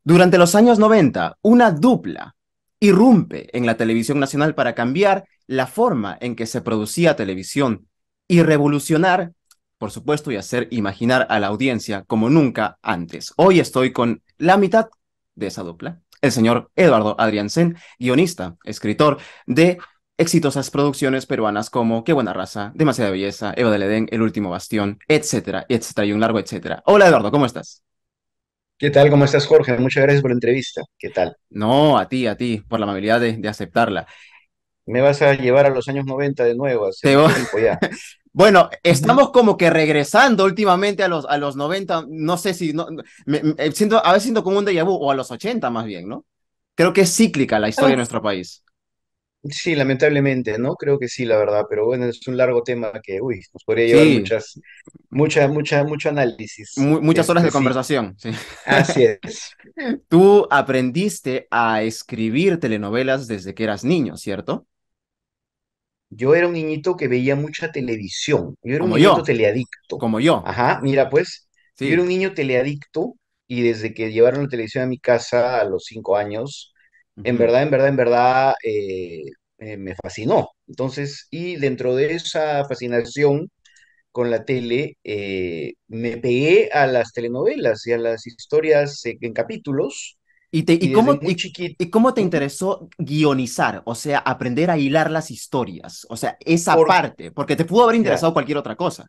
Durante los años 90, una dupla irrumpe en la televisión nacional para cambiar la forma en que se producía televisión y revolucionar, por supuesto, y hacer imaginar a la audiencia como nunca antes. Hoy estoy con la mitad de esa dupla, el señor Eduardo Adriansen, guionista, escritor de exitosas producciones peruanas como Qué buena raza, Demasiada belleza, Eva del Edén, El último bastión, etcétera, etcétera, y un largo etcétera. Hola Eduardo, ¿cómo estás? ¿Qué tal? ¿Cómo estás, Jorge? Muchas gracias por la entrevista. ¿Qué tal? No, a ti, por la amabilidad de aceptarla. Me vas a llevar a los años 90 de nuevo, hace Te mucho vo- tiempo ya. Bueno, estamos como que regresando últimamente a los 90. No sé si, no, siento, a veces siento como un déjà vu, o a los 80 más bien, ¿no? Creo que es cíclica la historia de Ah, nuestro país. sí, lamentablemente, ¿no? Creo que sí, la verdad, pero bueno, es un largo tema que, uy, nos podría llevar Sí, mucho análisis. muchas horas de Sí, conversación, sí. así es. Tú aprendiste a escribir telenovelas desde que eras niño, ¿cierto? Yo era un niñito que veía mucha televisión. Yo era un Como niñito yo, teleadicto. como yo, Ajá, mira, pues, yo era sí. un niño teleadicto y desde que llevaron la televisión a mi casa a los 5 años, Ujú. en verdad, me fascinó. Entonces, y dentro de esa fascinación con la tele, me pegué a las telenovelas y a las historias en capítulos ¿Y, te, y, y desde cómo, muy chiquito. y cómo te interesó guionizar? O sea, aprender a hilar las historias. O sea, esa Por, parte, porque te pudo haber ya, interesado cualquier otra cosa.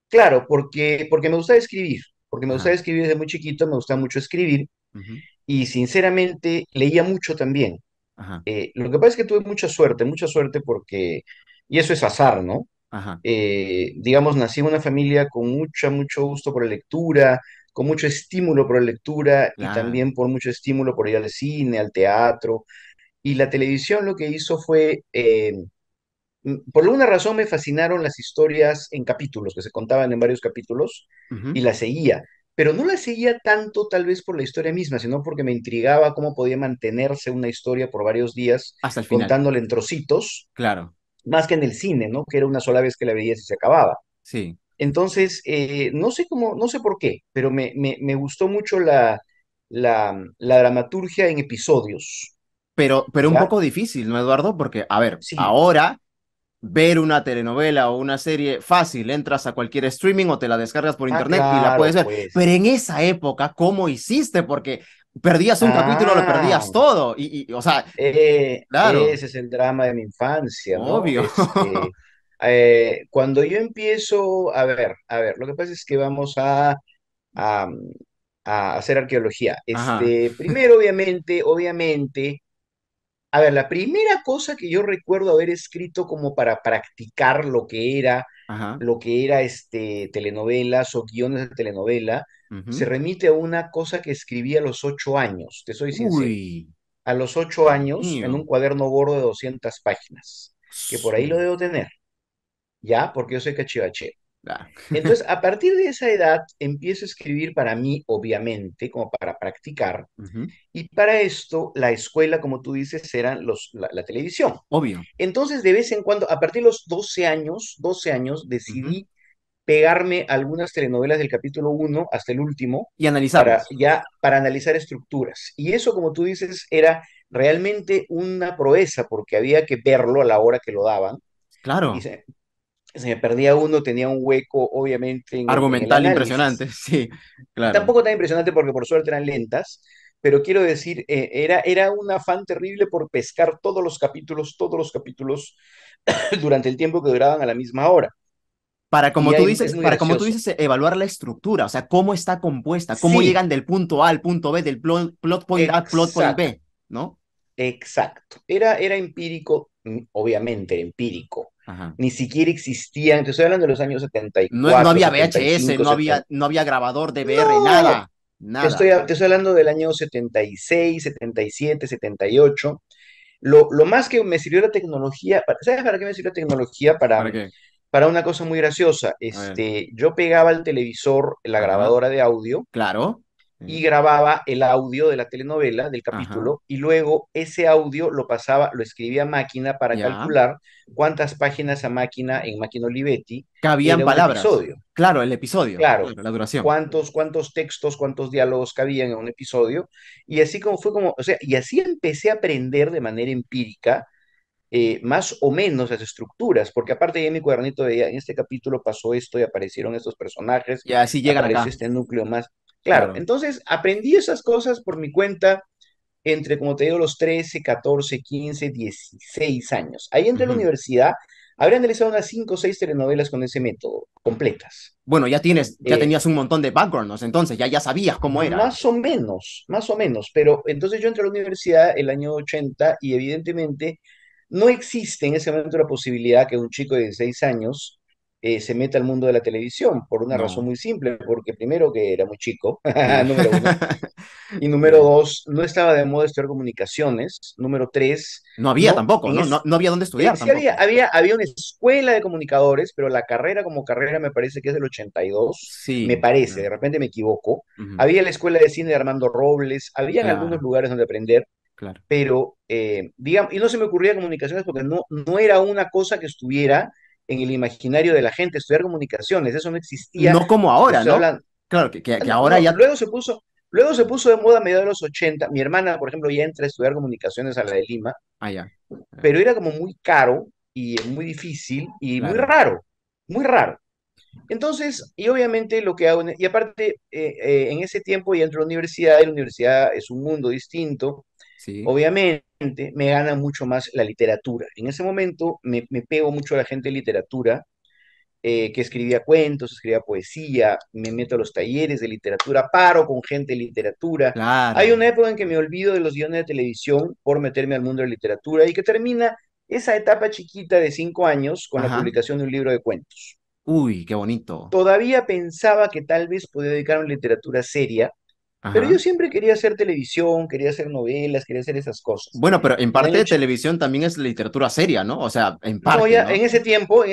claro, porque me gustaba escribir, porque me gustaba Ajá, escribir desde muy chiquito, me gustaba mucho escribir ujú, y sinceramente leía mucho también. ajá, Lo que pasa es que tuve mucha suerte porque, y eso es azar, ¿no? ajá, Digamos, nací en una familia con mucho gusto por la lectura, con mucho estímulo por la lectura y claro. también por mucho estímulo por ir al cine, al teatro. Y la televisión lo que hizo fue, por alguna razón me fascinaron las historias en capítulos, que se contaban en varios capítulos, Ujú. y las seguía. Pero no las seguía tanto tal vez por la historia misma, sino porque me intrigaba cómo podía mantenerse una historia por varios días Hasta el final. contándole en trocitos, Claro, más que en el cine, ¿no? Que era una sola vez que la veías y se acababa. sí. Entonces, no sé cómo, no sé por qué, pero me gustó mucho la dramaturgia en episodios, Pero un ¿ya? poco difícil, ¿no, Eduardo? Porque, a ver, Sí, ahora ver una telenovela o una serie fácil, entras a cualquier streaming o te la descargas por ah, internet y la puedes claro, ver. Pero pues. en esa época, ¿cómo hiciste? Porque perdías un capítulo, lo Ah, perdías todo. O sea, claro, ese es el drama de mi infancia, ¿no? obvio. Cuando yo empiezo, a ver, lo que pasa es que vamos a, a hacer arqueología. Ajá, Primero, obviamente, a ver, la primera cosa que yo recuerdo haber escrito como para practicar ajá. lo que era telenovelas o guiones de telenovela, se Ujú. remite a una cosa que escribí a los 8 años, te soy sincero. Uy, A los ocho Dios años, en un mío. cuaderno gordo de 200 páginas, que por ahí lo Su- debo tener, ¿ya? Porque yo soy cachivache. ah, Entonces, a partir de esa edad, empiezo a escribir para mí, obviamente, como para practicar. ujú. Y para esto, la escuela, como tú dices, era la televisión. Obvio. Entonces, de vez en cuando, a partir de los 12 años, Ujú. decidí pegarme algunas telenovelas del capítulo uno hasta el último Y analizarlas. para analizar estructuras. Y eso, como tú dices, era realmente una proeza porque había que verlo a la hora que lo daban y Claro. se me perdía uno, tenía un hueco, obviamente, en el Argumental análisis. impresionante, sí, claro. Tampoco tan impresionante porque por suerte eran lentas, pero quiero decir, era un afán terrible por pescar todos los capítulos durante el tiempo que duraban a la misma hora. Y es muy Para como tú gracioso. dices, evaluar la estructura, o sea, cómo está compuesta, cómo Sí, llegan del punto A al punto B, del plot point A al plot point exacto, B, ¿no? exacto. Era empírico, obviamente era empírico. Ajá. Ni siquiera existían, te estoy hablando de los años setenta y No cuatro había setenta y VHS, cinco setenta. no había grabador de VR, No, nada, nada. te estoy hablando del año 76, 77, 78. Lo más que me sirvió la tecnología, ¿sabes para qué me sirvió la tecnología? ¿Para qué? Para una cosa muy graciosa. A ver. Yo pegaba al televisor la Ajá, grabadora de audio claro. y grababa el audio de la telenovela, del Ajá. capítulo, y luego ese audio lo pasaba, lo escribía a máquina para Ya. calcular cuántas páginas a máquina en máquina Olivetti Cabían era un palabras. episodio. Claro, el episodio. Claro, Claro, la duración. cuántos textos, cuántos diálogos cabían en un episodio, y así como fue como, o sea, y así empecé a aprender de manera empírica más o menos las estructuras, porque aparte de mi cuadernito veía, en este capítulo pasó esto y aparecieron estos personajes, Y así llegan apareció acá. este núcleo más. Claro, Claro. entonces aprendí esas cosas por mi cuenta entre, como te digo, los 13 14 15 16 años. Ahí entré a la Ujú. universidad, habría analizado unas 5 o 6 telenovelas con ese método, completas. Bueno, ya Eh, tenías un montón de backgrounds, entonces ya sabías cómo era. Más o menos, pero entonces yo entré a la universidad el año 80 y evidentemente no existe en ese momento la posibilidad que un chico de 16 años se meta al mundo de la televisión, por una razón No. muy simple, porque primero que era muy chico, Sí. número uno, y número Sí. dos, no estaba de moda estudiar comunicaciones, número tres, No había no, tampoco, ¿no? No había dónde estudiar sí había, tampoco. había una escuela de comunicadores, pero la carrera como carrera me parece que es del 82, me Sí. parece, Claro. de repente me equivoco. Ujú. Había la escuela de cine de Armando Robles, habían algunos Claro, lugares donde aprender, claro. pero, digamos, y no se me ocurría comunicaciones porque no era una cosa que estuviera en el imaginario de la gente, estudiar comunicaciones, eso no existía, No como te ahora, estoy ¿no? hablando, Claro, que no, ahora no, ya. luego se puso de moda a mediados de los 80. Mi hermana, por ejemplo, ya entra a estudiar comunicaciones a la de Lima, Ah, ya. pero era como muy caro y muy difícil y Claro. muy raro. Entonces, y obviamente lo que hago, y aparte, en ese tiempo ya entro a la universidad es un mundo distinto, Sí. obviamente me gana mucho más la literatura. En ese momento me pego mucho a la gente de literatura, que escribía cuentos, escribía poesía, me meto a los talleres de literatura, paro con gente de literatura. Hay Claro. una época en que me olvido de los guiones de televisión por meterme al mundo de la literatura y que termina esa etapa chiquita de 5 años con la Ajá. publicación de un libro de cuentos. Uy, qué bonito. Todavía pensaba que tal vez podía dedicarme a literatura seria, pero yo Ajá. siempre quería hacer televisión, quería hacer novelas, quería hacer esas cosas. Bueno, pero en En el parte año de televisión también es literatura seria, ¿no? O sea, en No, parte, ya ¿no? en ese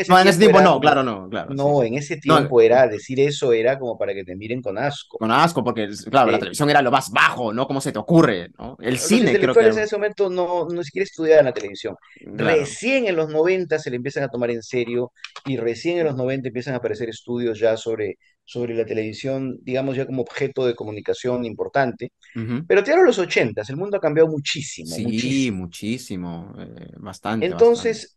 No, en ese tiempo tiempo era no, como, claro, no, claro, sí, no, sí. en ese No, tiempo era, decir eso era como para que te miren con asco. con asco, porque, claro, la Eh, televisión era lo más bajo, ¿no? ¿Cómo se te ocurre, ¿no? El los cine creo que intelectuales era. en ese momento no siquiera estudiaban la televisión. Claro. Recién en los 90 se le empiezan a tomar en serio y recién en los 90 empiezan a aparecer estudios ya sobre la televisión, digamos ya como objeto de comunicación importante. Ujú. Pero te hablo de los 80, el mundo ha cambiado muchísimo, Sí, muchísimo. muchísimo. Bastante, bastante. Entonces,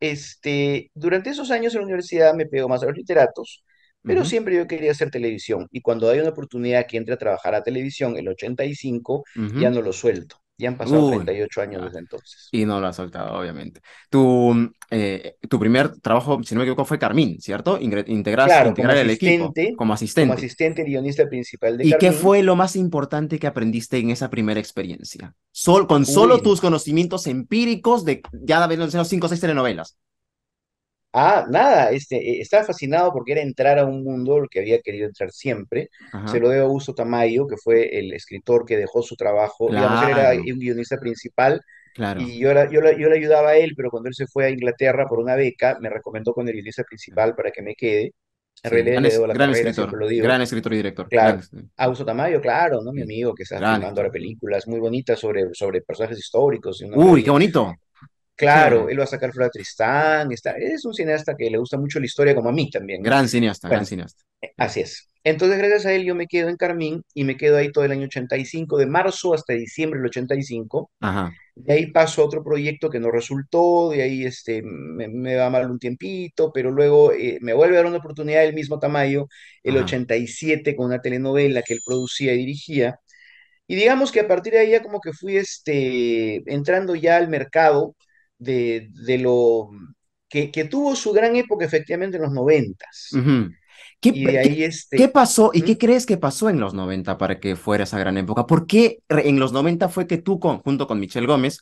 durante esos años en la universidad me pegó más a los literatos, pero Ujú, siempre yo quería hacer televisión. Y cuando hay una oportunidad que entre a trabajar a televisión, el 85, ya ujú. no lo suelto. Ya han pasado Uy, 38 años ya. desde entonces. Y no lo has soltado, obviamente. Tu primer trabajo, si no me equivoco, fue Carmín, ¿cierto? Claro, Integrar el equipo como como asistente. asistente guionista principal de ¿Y qué Carmín, fue lo más importante que aprendiste en esa primera experiencia? Con solo uy, tus conocimientos empíricos de ya haber los 5 o 6 telenovelas. nada, estaba fascinado porque era entrar a un mundo al que había querido entrar siempre. Se Ajá. lo debo a Augusto Tamayo, que fue el escritor que dejó su trabajo. Digamos, él era Claro, un guionista principal claro. y yo le ayudaba a él, pero cuando él se fue a Inglaterra por una beca, me recomendó con el guionista principal para que me quede. En Sí, realidad le debo la carrera, siempre lo digo. gran escritor y director. Claro, Augusto Tamayo, claro, ¿no? Mi Sí, amigo que está gran filmando ahora escritor. películas muy bonitas sobre personajes históricos y una Uy, qué maravilla. bonito. Qué Claro, chévere. él va a sacar Flora Tristán, es un cineasta que le gusta mucho la historia como a mí también, ¿no? Gran cineasta, gran Bueno, cineasta. Sí. así es. Entonces, gracias a él, yo me quedo en Carmín y me quedo ahí todo el año 85, de marzo hasta diciembre del 85. Ajá, De ahí paso a otro proyecto que no resultó, de ahí me va mal un tiempito, pero luego me vuelve a dar una oportunidad el mismo Tamayo, el ajá. 87, con una telenovela que él producía y dirigía. Y digamos que a partir de ahí ya como que fui entrando ya al mercado de lo que tuvo su gran época efectivamente en los 90. Ujú. ¿Qué, Y de qué, ahí qué pasó y ¿Mm? qué crees que pasó en los 90 para que fuera esa gran época? ¿Por qué en los 90 fue que tú, junto con Michelle Gómez,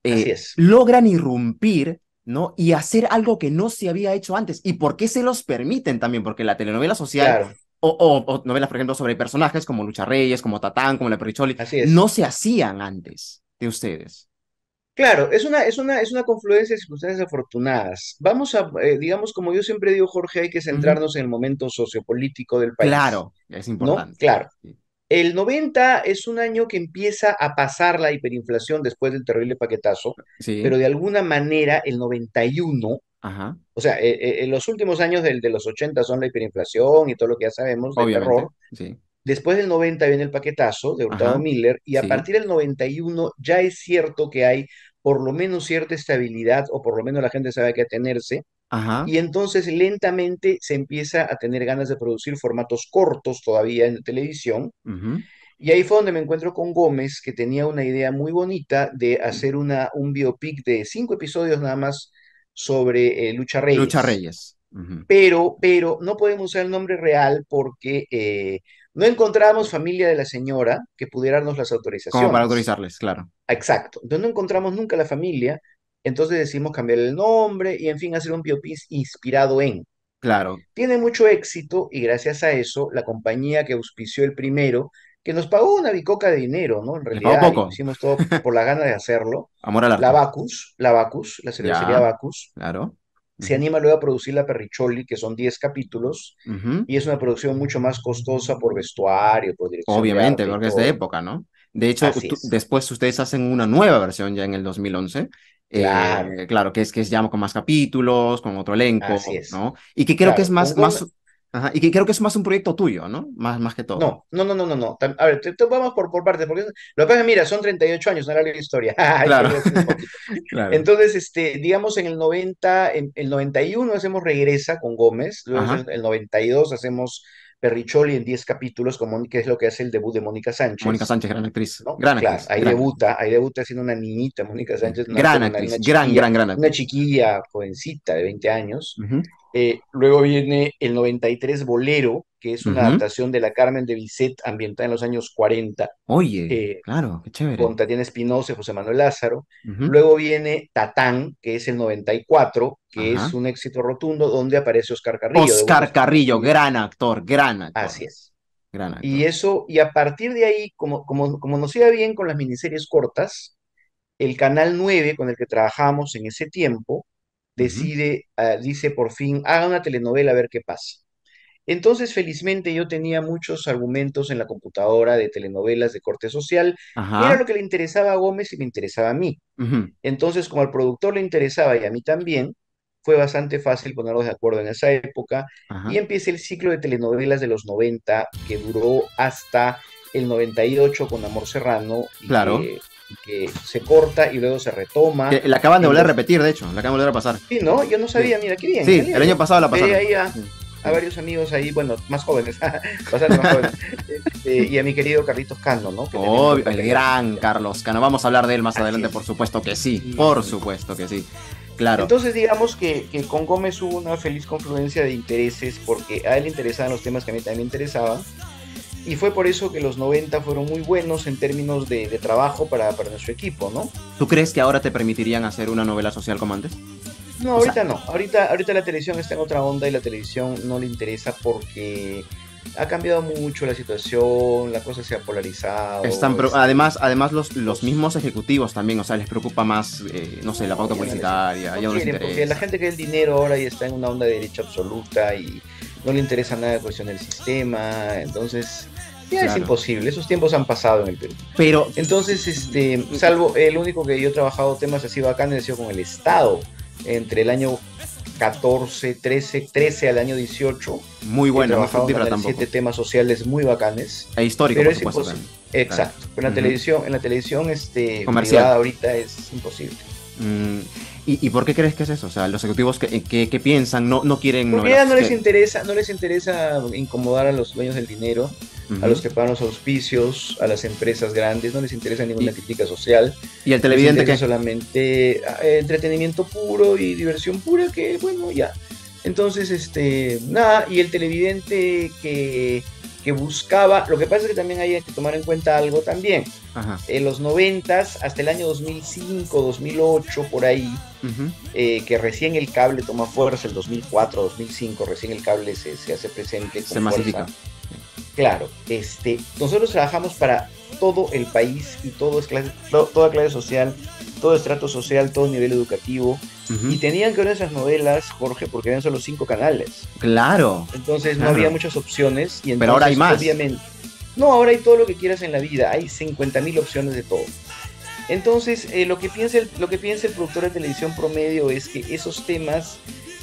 Así es, logran irrumpir, ¿no? Y hacer algo que no se había hecho antes? ¿Y por qué se los permiten también? Porque la telenovela social claro, o novelas, por ejemplo, sobre personajes como Lucha Reyes, como Tatán, como La Perricholi, así es. no se hacían antes de ustedes. Claro, es una confluencia de circunstancias afortunadas. Vamos a, digamos, como yo siempre digo, Jorge, hay que Ujú. centrarnos en el momento sociopolítico del país, Claro, es ¿no? importante. Claro. Sí. El 90 es un año que empieza a pasar la hiperinflación después del terrible paquetazo, Sí, pero de alguna manera el 91, ajá, o sea, en los últimos años de los 80 son la hiperinflación y todo lo que ya sabemos de terror. obviamente, sí, Después del 90 viene el paquetazo de Hurtado ajá, Miller y a sí, partir del 91 ya es cierto que hay por lo menos cierta estabilidad o por lo menos la gente sabe a qué atenerse ajá, y entonces lentamente se empieza a tener ganas de producir formatos cortos todavía en televisión ujú. y ahí fue donde me encuentro con Gómez que tenía una idea muy bonita de hacer un biopic de 5 episodios nada más sobre Lucha Lucha Reyes, Reyes, ujú. pero no podemos usar el nombre real porque no encontramos familia de la señora que pudiera darnos las Como para autorizaciones. autorizarles, claro, Exacto. Entonces no encontramos nunca la familia, entonces decidimos cambiar el nombre y en fin hacer un biopic inspirado en. claro, Tiene mucho éxito y gracias a eso la compañía que auspició el primero, que nos pagó una bicoca de dinero, ¿no? En les pago realidad, y poco, hicimos todo por la gana de hacerlo, amor al la arte, Bacus, la Bacus, la cervecería ya, Bacus, claro, se ujú, anima luego a producir La Perricholi, que son 10 capítulos, ujú. y es una producción mucho más costosa por vestuario, por dirección de Obviamente, arte y porque es de todo. época, ¿no? De hecho, Así es. después ustedes hacen una nueva versión ya en el 2011, Claro, claro, que es ya con más capítulos, con otro así elenco, es. ¿no? Y que creo que es Claro, con más, Gómez. ajá, y que creo que es más un proyecto tuyo, ¿no? Más que todo. No, no, no, no, no, no. A ver, vamos por partes, porque lo que pasa, mira, son 38 años, no era la historia. Hay que Claro, ir así un poquito. claro, Entonces, digamos, en el 90, en el 91 hacemos Regresa con Gómez, luego ajá. en el 92 hacemos Perricholi en 10 capítulos, que es lo que hace el debut de Mónica Mónica Sánchez, Sánchez, ¿no? gran Claro, actriz, gran actriz. ahí debuta siendo una niñita, Mónica Sí. Sánchez, Gran actriz, gran una actriz. chiquilla jovencita de 20 años. Ujú, Luego viene el 93 Bolero, que es una ujú. adaptación de La Carmen de Bizet ambientada en los años 40, Oye, eh, claro, qué chévere. con Tatiana Espinosa y José Manuel Lázaro. Ujú, Luego viene Tatán, que es el 94, que es ajá. un éxito rotundo, donde aparece Oscar Carrillo, debuta Oscar Oscar Carrillo, Carrillo. gran actor, gran actor, Así es. gran Y actor. eso, y a partir de ahí, como nos iba bien con las miniseries cortas, el Canal 9 con el que trabajamos en ese tiempo, Ujú, dice por fin, haga una telenovela a ver qué pasa. Entonces, felizmente, yo tenía muchos argumentos en la computadora de telenovelas de corte social, que era ajá. lo que le interesaba a Gómez y me interesaba a mí. Ujú, Entonces, como al productor le interesaba y a mí también, fue bastante fácil ponernos de acuerdo en esa época y ajá. empieza el ciclo de telenovelas de los 90 que duró hasta el 98 con Amor Serrano Claro. y que se corta y luego se retoma. Que la acaban de En volver a dos... repetir, de hecho, la acaban de volver a pasar. Sí, ¿no? Yo no Sí. sabía, mira, qué bien, me Sí, el año alegro. pasado la Veré pasaron. ahí Sí, a sí. varios amigos ahí, bueno, más jóvenes, bastante más jóvenes, y a mi querido Carlitos Cano, ¿no? Que tenía un buen Obvio, el papel ahí al gran principio. Carlos Cano. Vamos a hablar de él más Así adelante, por es. supuesto que sí. Sí, Por sí. supuesto que sí. Claro. Entonces, digamos que con Gómez hubo una feliz confluencia de intereses porque a él le interesaban los temas que a mí también me interesaban. Y fue por eso que los 90 fueron muy buenos en términos de trabajo para nuestro equipo, ¿no? ¿Tú crees que ahora te permitirían hacer una novela social como antes? No, O sea, ahorita no. Ahorita la televisión está en otra onda y la televisión no le interesa porque ha cambiado mucho la situación, la cosa se ha polarizado, además los los, mismos ejecutivos también, o sea, les preocupa más, no sé, la no, pauta publicitaria, no ya no les quieren, porque la interesa. gente que es el dinero ahora ya está en una onda de derecha absoluta y no le interesa nada la cuestión del sistema, entonces ya es Claro. imposible, esos tiempos han pasado en el Perú. Pero, Entonces, salvo el único que yo he trabajado temas así bacanes ha sido con el Estado, entre el año 14 13 al año 18 muy he buena, muy trabajado en fructífera Canal 7 tampoco. temas sociales muy bacanes, E histórico, pero por es supuesto, imposible. también. Claro. Exacto, pero Ujú. en la televisión Comercial. privada ahorita es imposible. Mm, ¿y por qué crees que es eso? O sea, los ejecutivos que piensan no quieren Porque ya novelas. no les interesa incomodar a los dueños del dinero, a los Ujú. que pagan los auspicios, a las empresas grandes, no les interesa ninguna ¿Y, crítica social, y el les televidente interesa qué? solamente entretenimiento puro y diversión pura, que bueno, ya. Entonces, nada, y el televidente que buscaba, lo que pasa es que también hay que tomar en cuenta algo también. Ajá. En los 90 hasta el año 2005, 2008, por ahí, Ujú. que recién el cable toma fuerza, el 2004, 2005, recién el cable se hace presente Se con fuerza. masifica. Claro, nosotros trabajamos para todo el país y toda clase social, todo estrato social, todo nivel educativo, y Ujú. tenían que ver esas novelas, Jorge, porque eran solo 5 canales. Claro, Entonces no había claro. muchas opciones y Pero ahora hay entonces más. obviamente No, ahora hay todo lo que quieras en la vida, hay 50.000 opciones de todo. Entonces, lo que piensa el productor de televisión promedio es que esos temas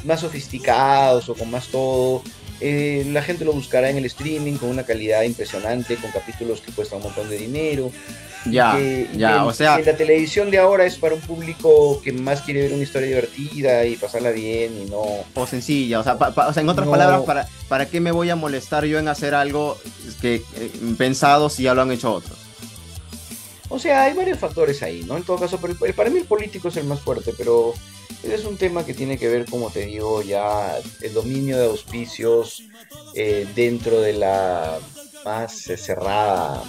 más sofisticados o con más todo, la gente lo buscará en el streaming con una calidad impresionante, con capítulos que cuestan un montón de dinero, Ya, ya, o sea, que la televisión de ahora es para un público que más quiere ver una historia divertida y pasarla bien y no... o sencilla, o sea, o sea, en otras palabras, no ¿para qué me voy a molestar yo en hacer algo que pensado si ya lo han hecho otros? O sea, hay varios factores ahí, ¿no? En todo caso, pero para mí el político es el más fuerte, pero es un tema que tiene que ver, como te digo, ya el dominio de auspicios dentro de la más cerrada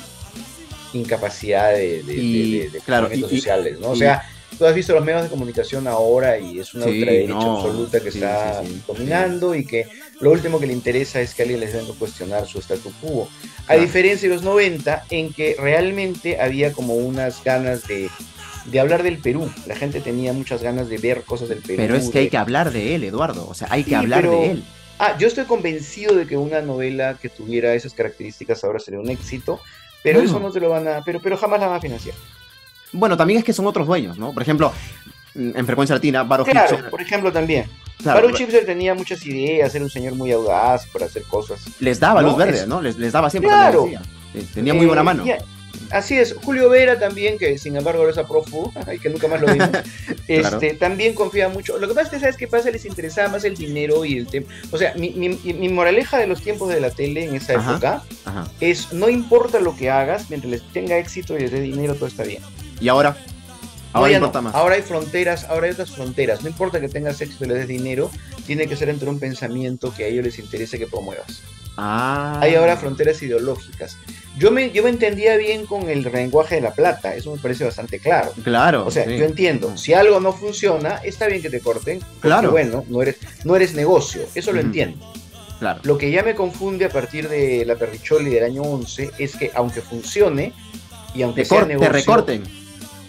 incapacidad Y de claro, movimientos sociales, ¿no? O y- sea, tú has visto los medios de comunicación ahora y es una sí, ultraderecha no, absoluta que sí, sí, está sí, sí, dominando y que lo último que le interesa es que alguien les venga a cuestionar su statu quo. A claro. diferencia de los 90, en que realmente había como unas ganas de hablar del Perú. La gente tenía muchas ganas de ver cosas del Pero es Perú. que hay que hablar de él, Eduardo, o sea, hay que Sí, hablar de pero... él. Yo estoy convencido de que una novela que tuviera esas características ahora sería un éxito, pero eso Claro. no te lo van a... pero jamás la van a financiar. Bueno, también es que son otros dueños, ¿no? Por ejemplo, en Frecuencia Latina, Baro Claro, Hitcher, por ejemplo, también. claro, Baruch Chipser tenía muchas ideas, era un señor muy audaz para hacer cosas, les daba luz ¿no? verde, ¿no? Les daba siempre, también les Claro, decía. Tenía muy buena mano. ya, así es. Julio Vera también, que sin embargo ahora es a prófugo, y que nunca más lo vimos, Claro. también confía mucho. Lo que pasa es que, ¿sabes qué pasa? Les interesaba más el dinero y el tema. O sea, mi moraleja de los tiempos de la tele en esa Ajá, época ajá. es, no importa lo que hagas, mientras les tenga éxito y les dé dinero, todo está bien. Y ahora, No, ahora ya no. importa más. Ahora hay fronteras, ahora hay otras fronteras. No importa que tengas éxito y les des dinero, tiene que ser entre un pensamiento que a ellos les interese que promuevas. Hay ahora Ah, fronteras ideológicas. Yo me entendía bien con el lenguaje de la plata, eso me parece bastante claro. O claro, sea, sí. yo entiendo, si algo no funciona, está bien que te corten, porque Claro, bueno, no eres negocio, eso lo ujú, entiendo. claro. Lo que ya me confunde a partir de la Perricholi del año 11 es que aunque funcione y aunque sea Te negocio, recorten.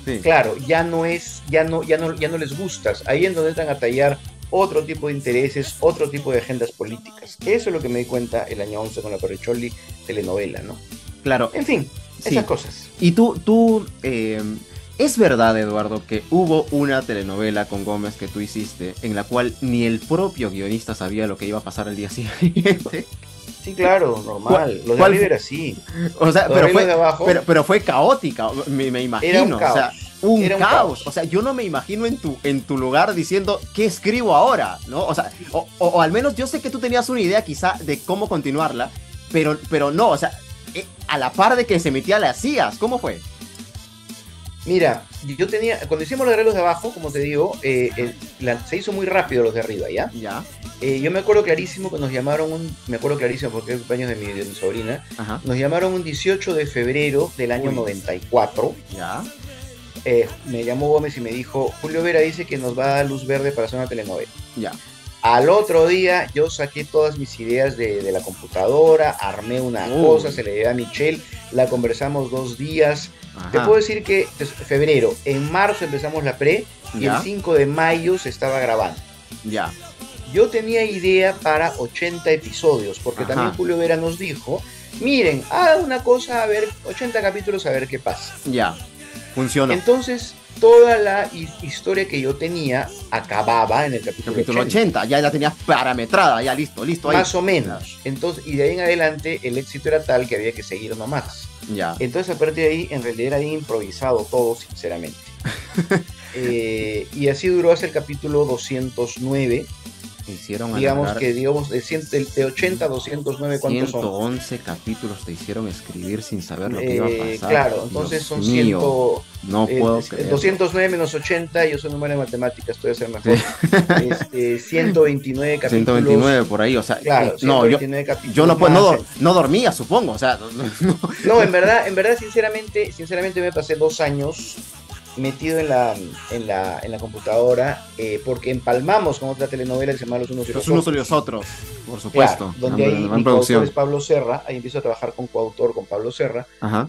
Sí. claro, ya no les gustas. Ahí es donde entran a tallar otro tipo de intereses, otro tipo de agendas políticas. Eso es lo que me di cuenta el año 11 con la Perricholi telenovela, ¿no? Claro, En fin, esas sí. cosas. Y ¿es verdad, Eduardo, que hubo una telenovela con Gómez que tú hiciste en la cual ni el propio guionista sabía lo que iba a pasar el día siguiente? Sí, claro, ¿Cuál, normal. Los de cuál arriba era así. O sea, Los de arriba y los de abajo pero fue caótica, me era un imagino. O sea, caos. un Era un caos. O caos. sea, yo no me imagino en tu lugar diciendo, ¿qué escribo ahora? ¿No? O sea, o al menos yo sé que tú tenías una idea quizá de cómo continuarla, pero no, o sea, a la par de que se emitía la hacías. ¿Cómo fue? Mira, cuando hicimos los de los de abajo, como te digo, se hizo muy rápido los de arriba, ¿ya? Ya, Yo me acuerdo clarísimo que nos llamaron, me acuerdo clarísimo porque es el cumpleaños de mi sobrina, ajá, nos llamaron un 18 de febrero del año Uy. 94. ya, Me llamó Gómez y me dijo, Julio Vera dice que nos va a dar luz verde para hacer una telenovela. ya, Al otro día yo saqué todas mis ideas de la computadora, armé una cosa, Uy. se le llevé a Michelle, la conversamos 2 días. Te ajá, puedo decir que febrero, en marzo empezamos la pre y el ya, 5 de mayo se estaba grabando. ya, Yo tenía idea para 80 episodios, porque también ajá, Julio Vera nos dijo, miren, haga una cosa, a ver, 80 capítulos, a ver qué pasa. ya, funcionó. Entonces, toda la historia que yo tenía acababa en el capítulo Capítulo 80. 80, ya la tenías parametrada, ya listo, listo ahí. Más o menos. Entonces, y de ahí en adelante el éxito era tal que había que seguir nomás. Ya. Entonces, a partir de ahí, en realidad era bien improvisado todo, sinceramente. Y así duró hasta el capítulo 209. Te hicieron Digamos alargar que, de 80 a 209, ¿cuántos son? 111 capítulos, te hicieron escribir sin saber lo que iba a pasar. Claro, entonces Dios son mío, no puedo creer. 209 menos 80, yo soy muy malo en matemáticas, estoy a ser mejor. 129 capítulos. 129 por ahí, o sea, Claro, no, 129 capítulos. yo no, más no dormía, supongo, o sea, No, en verdad, sinceramente me pasé 2 años metido en la computadora porque empalmamos con otra telenovela que se llama Los Unos y los los unos y Otros. los otros, por supuesto. Claro, donde ahí Van mi coautor producción. es Pablo Serra, ahí empiezo a trabajar con coautor con Pablo Serra, Ajá,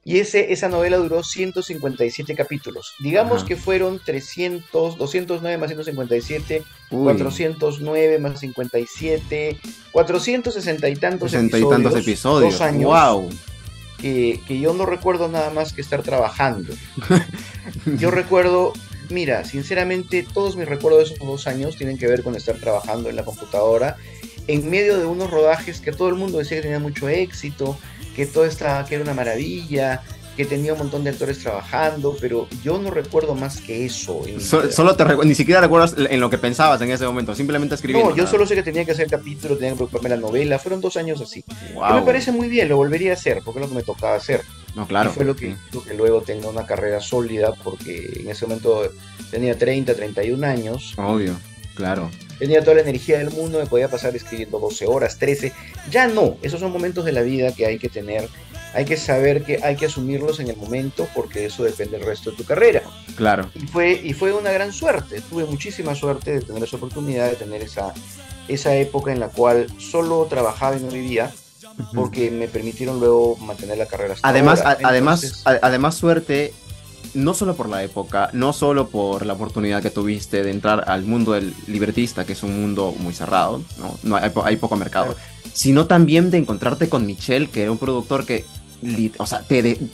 y esa novela duró 157 capítulos. Digamos ajá. que fueron 209 más 157, Uy, 409 más 57, 460 y tantos 60 y episodios. tantos episodios. 2 años. Wow. que yo no recuerdo nada más que estar trabajando. Yo recuerdo, mira, sinceramente todos mis recuerdos de esos 2 años tienen que ver con estar trabajando en la computadora, en medio de unos rodajes que todo el mundo decía que tenía mucho éxito, que todo estaba, que era una maravilla, que tenía un montón de actores trabajando, pero yo no recuerdo más que eso en mi vida. Solo ni siquiera recuerdas en lo que pensabas en ese momento, simplemente escribiendo. No, yo Nada solo más. sé que tenía que hacer capítulos, tenía que preocuparme de la novela, fueron 2 años así. Que me Wow. parece muy bien, lo volvería a hacer, porque es lo que me tocaba hacer. No, Y claro. fue lo que Sí. hizo que luego tenga una carrera sólida, porque en ese momento tenía 30, 31 años, Obvio, claro. tenía toda la energía del mundo, me podía pasar escribiendo 12 horas, 13. Ya no, esos son momentos de la vida que hay que tener, hay que saber que hay que asumirlos en el momento, porque eso depende del resto de tu carrera. Claro. Y fue una gran suerte, tuve muchísima suerte de tener esa oportunidad, de tener esa época en la cual solo trabajaba y no vivía, Ujú. porque me permitieron luego mantener la carrera hasta Además, ahora. Entonces, además suerte, no solo por la época, no solo por la oportunidad que tuviste de entrar al mundo del libretista, que es un mundo muy cerrado, ¿no? No hay, hay poco mercado, claro, sino también de encontrarte con Michel, que era un productor que, o sea,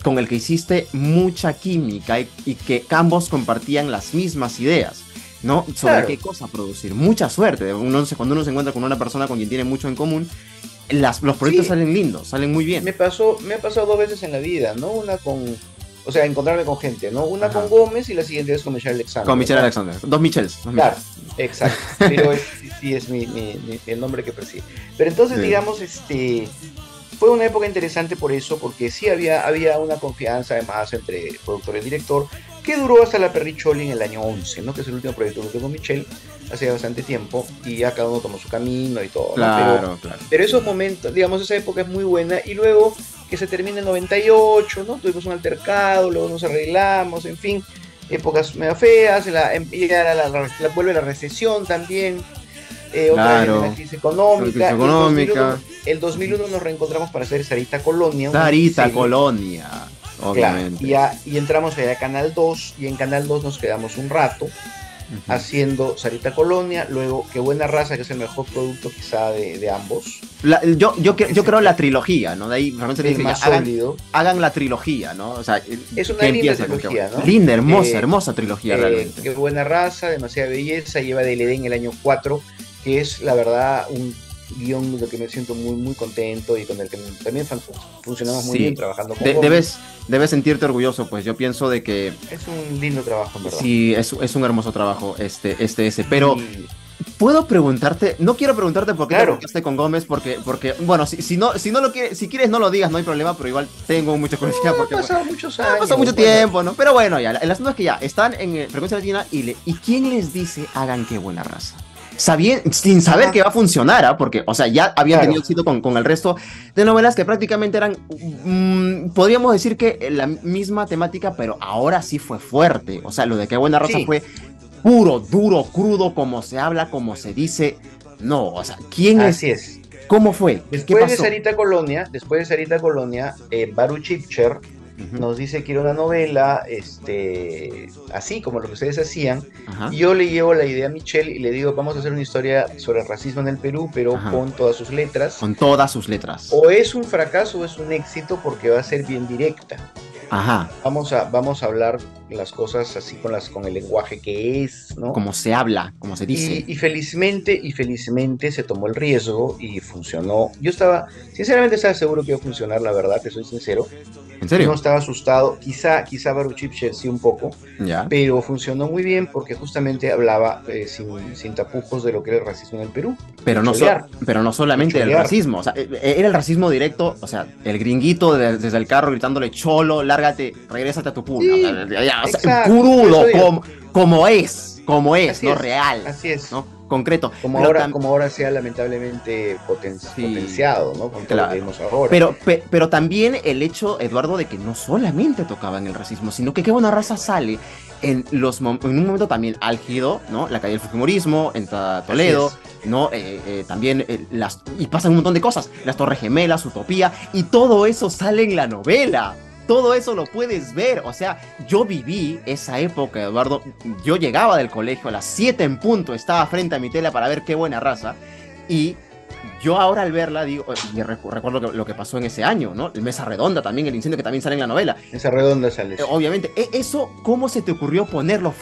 con el que hiciste mucha química y que ambos compartían las mismas ideas. ¿No? Sobre qué claro, cosa producir. Mucha suerte. Cuando uno se encuentra con una persona con quien tiene mucho en común, los proyectos sí, salen lindos, salen muy bien. me ha pasado 2 veces en la vida, ¿no? O sea, encontrarme con gente, ¿no? Una Ajá. con Gómez y la siguiente vez con Michelle Con Alexander, Michelle ¿no? Alexander. Dos Michels. Dos Claro, Michels. exacto. Pero sí, sí es el nombre que persigue. Pero entonces, Sí. digamos, fue una época interesante por eso, porque sí había una confianza además entre productor y director, que duró hasta La Perricholi en el año 11, ¿no? Que es el último proyecto que tuve con Michelle, hace bastante tiempo, y ya cada uno tomó su camino y todo, ¿no? Pero, Claro, claro. pero esos momentos, digamos, esa época es muy buena, y luego que se termina el 98, ¿no? Tuvimos un altercado, luego nos arreglamos, en fin, épocas medio feas, y ahora vuelve la recesión también, otra vez viene la Claro. crisis La crisis económica, y económica. el 2001 nos reencontramos para hacer Sarita Colonia, una Sarita miniserie. Colonia. Claro, Obviamente. y entramos allá a Canal 2, y en Canal 2 nos quedamos un rato Ujú. haciendo Sarita Colonia, luego Qué Buena Raza, que es el mejor producto quizá de ambos, Yo es creo la trilogía, ¿no? De ahí realmente el dije, ya, más sólido. hagan la trilogía, ¿no? O sea, Es una que linda empieza con trilogía, ¿no? linda, hermosa, Eh, hermosa trilogía realmente. Qué Buena Raza, Demasiada Belleza, lleva del Edén el año 4, que es la verdad un guión del que me siento muy, muy contento, y con el que también funcionamos muy bien Sí. trabajando con Gómez. Debes sentirte orgulloso, pues yo pienso de que Es un lindo trabajo, en verdad. sí, es un hermoso trabajo ese. Pero Y puedo preguntarte, no quiero preguntarte por qué te claro, rodeaste con Gómez, porque bueno, si no lo quieres, si quieres no lo digas, no hay problema, pero igual tengo mucha curiosidad no, han porque bueno, pasado muchos ha años. pasado mucho Bueno, tiempo, ¿no? Pero bueno, ya, el asunto es que ya, están en Frecuencia Latina ¿y quién les dice hagan qué buena raza? Sin saber ajá, que va a funcionar, ¿ah? Porque, o sea, ya habían tenido claro, éxito con el resto de novelas que prácticamente eran, podríamos decir que la misma temática, pero ahora sí fue fuerte. O sea, lo de qué buena raza sí, fue puro, duro, crudo, como se habla, como se dice. No, o sea, ¿quién les, así es. cómo fue? ¿Qué pasó? Después de Sarita Colonia, Baru Chipcher Ujú. nos dice que era una novela, así como lo que ustedes hacían, Ajá, y yo le llevo la idea a Michelle y le digo, vamos a hacer una historia sobre el racismo en el Perú, pero ajá, con todas sus letras. con todas sus letras. O es un fracaso o es un éxito, porque va a ser bien directa. Ajá, Vamos a hablar las cosas así con el lenguaje que es, ¿no? como se habla, como se dice. Y felizmente se tomó el riesgo y funcionó. Sinceramente estaba seguro que iba a funcionar, la verdad, te soy sincero. ¿En No serio? estaba asustado, quizá Baruch Chipcher sí un poco, Ya. pero funcionó muy bien porque justamente hablaba sin tapujos de lo que era el racismo en el Perú, de cholear, Pero no de solamente el cholear. racismo, o sea, era el racismo directo, o sea, el gringuito desde el carro gritándole cholo, lárgate, regrésate a tu cuna. O Sí, sea, o sea, exacto, por eso crudo, digo, como es, así no es, real, así es. ¿no? Concreto. Como Pero ahora, también, como ahora sea lamentablemente sí, potenciado, ¿no? Con todo lo que claro. vemos ahora. Pero también el hecho, Eduardo, de que no solamente tocaban el racismo, sino que qué buena raza sale en un momento también álgido, ¿no? La caída del Fujimorismo, entra Así Toledo, es. ¿no? También y pasan un montón de cosas, las Torres Gemelas, Utopía, y todo eso sale en la novela. Todo eso lo puedes ver. O sea, yo viví esa época, Eduardo. Yo llegaba del colegio a las 7 en punto, estaba frente a mi tela para ver qué buena raza. Y yo ahora al verla digo, y recuerdo lo que pasó en ese año, ¿no? El Mesa Redonda también, el incendio que también sale en la novela. Esa redonda sale. Obviamente, eso, ¿cómo se te ocurrió ponerlo?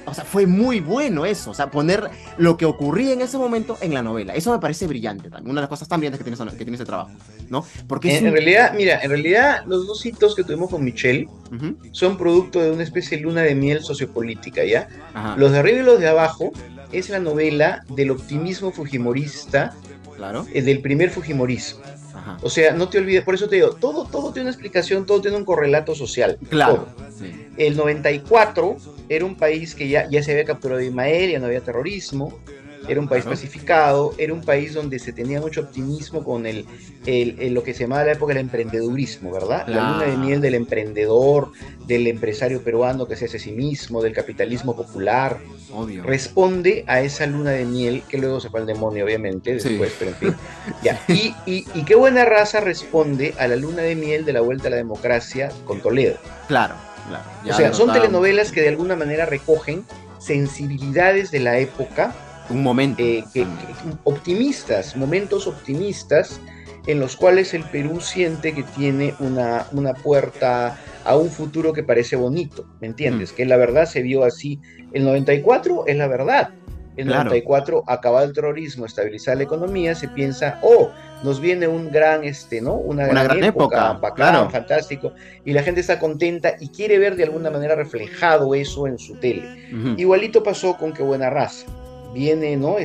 O sea, fue muy bueno eso, o sea, poner lo que ocurría en ese momento en la novela. Eso me parece brillante también, una de las cosas tan brillantes que tiene ese trabajo, ¿no? Porque es En un... realidad, mira, en realidad los dos hitos que tuvimos con Michelle Ujú, son producto de una especie de luna de miel sociopolítica, ¿ya? ajá, Los de arriba y los de abajo es la novela del optimismo fujimorista, claro, del primer fujimorismo. ajá, O sea, no te olvides, por eso te digo, todo tiene una explicación, todo tiene un correlato social, claro, todo. sí, El 94 era un país que ya se había capturado Ismael, ya no había terrorismo, era un país claro, pacificado, era un país donde se tenía mucho optimismo con lo que se llamaba la época del emprendedurismo, ¿verdad? La luna de miel claro, del emprendedor, del empresario peruano que se hace a sí mismo, del capitalismo popular, obvio, responde a esa luna de miel que luego se fue al demonio, obviamente, sí, después, pero en fin. sí, Ya. Y qué buena raza responde a la luna de miel de la vuelta a la democracia con Toledo. claro, claro, O ya sea, son derrotábamos telenovelas que de alguna manera recogen sensibilidades de la época, un momento también, optimistas, momentos optimistas en los cuales el Perú siente que tiene una puerta a un futuro que parece bonito, ¿me ujú, entiendes? Que la verdad se vio así. El 94 es la verdad. El claro, 94, acabado el terrorismo, estabilizar la economía, se piensa, oh, nos viene un gran, ¿no? Una una gran gran época, época, bacán, claro, fantástico, y la gente está contenta y quiere ver de alguna manera reflejado eso en su tele. ujú. Igualito pasó con Qué Buena Raza. Viene, ¿no?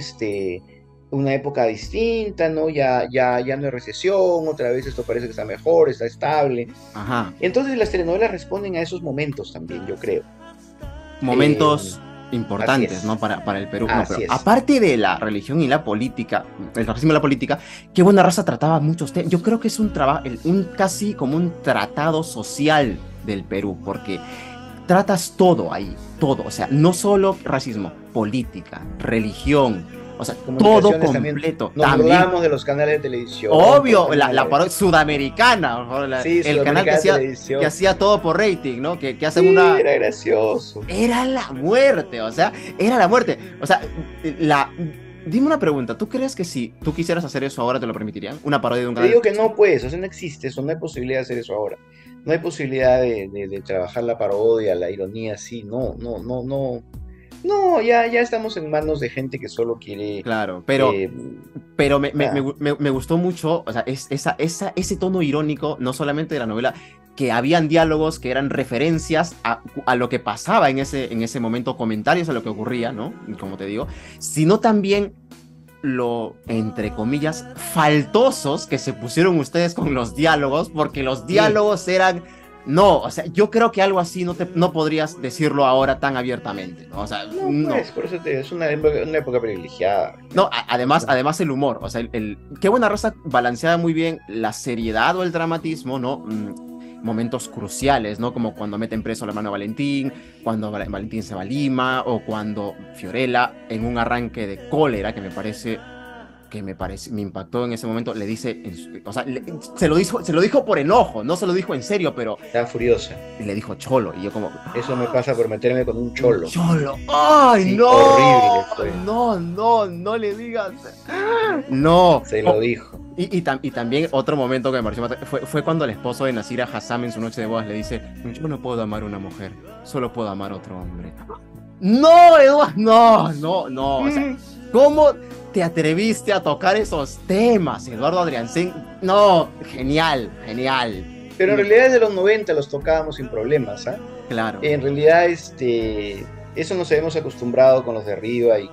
Una época distinta, ¿no? Ya no hay recesión, otra vez esto parece que está mejor, está estable. Ajá, Entonces las telenovelas responden a esos momentos también, yo creo. Eh, momentos Así importantes, ¿no? es, Para el Perú. No, pero así es. aparte de la religión y la política, el racismo y la política, Qué Buena Raza trataba muchos temas. Yo creo que es un trabajo, un casi como un tratado social del Perú, porque tratas todo ahí, todo, o sea, no solo racismo, política, religión, o sea, todo Comunicaciones también. completo, Nos también. burlamos de los canales de televisión, por Obvio, ejemplo, la parodia sudamericana, por favor, sí, el canal Sudamericana que Televisión. hacía todo por rating, ¿no? Que hacen Sí, una, era gracioso. era la muerte, o sea, era la muerte. O sea, la... dime una pregunta, ¿tú crees que si tú quisieras hacer eso ahora te lo permitirían? ¿Una parodia de un Te canal de digo que televisión? no puedes, o sea, no existe eso, no hay posibilidad de hacer eso ahora. No hay posibilidad de trabajar la parodia, la ironía así, no, no, no, no. No, ya estamos en manos de gente que solo quiere, Claro, eh, pero nada. me gustó mucho, o sea, ese tono irónico, no solamente de la novela, que habían diálogos que eran referencias a lo que pasaba en ese momento, comentarios a lo que ocurría, ¿no? Como te digo, sino también lo, entre comillas, faltosos que se pusieron ustedes con los diálogos, porque los Sí, diálogos eran... No, o sea, yo creo que algo así no podrías decirlo ahora tan abiertamente, ¿no? O sea, no, no. pues, por eso te digo, es una época privilegiada. No, además el humor, o sea, Qué Buena Raza balanceaba muy bien la seriedad o el dramatismo, ¿no? Momentos cruciales, ¿no? Como cuando meten preso al hermano Valentín, cuando Valentín se va a Lima, o cuando Fiorella, en un arranque de cólera me impactó en ese momento, le dice, o sea, se lo dijo por enojo, no se lo dijo en serio, pero Estaba furiosa. le dijo cholo, y yo como, Eso me pasa por meterme con un un cholo. cholo, ¡ay, Sí, no! horrible fue. No le digas. No. Se lo dijo. Y también otro momento que me pareció fue cuando el esposo de Nasira Hassam en su noche de bodas le dice, yo no puedo amar a una mujer, solo puedo amar a otro hombre. No, Eduardo, no. O sea, Mm, ¿cómo te atreviste a tocar esos temas, Eduardo Adriancén? No, genial. Pero en Me- realidad desde los 90 los tocábamos sin problemas, ¿ah? claro, En realidad, eso nos habíamos acostumbrado con los de arriba y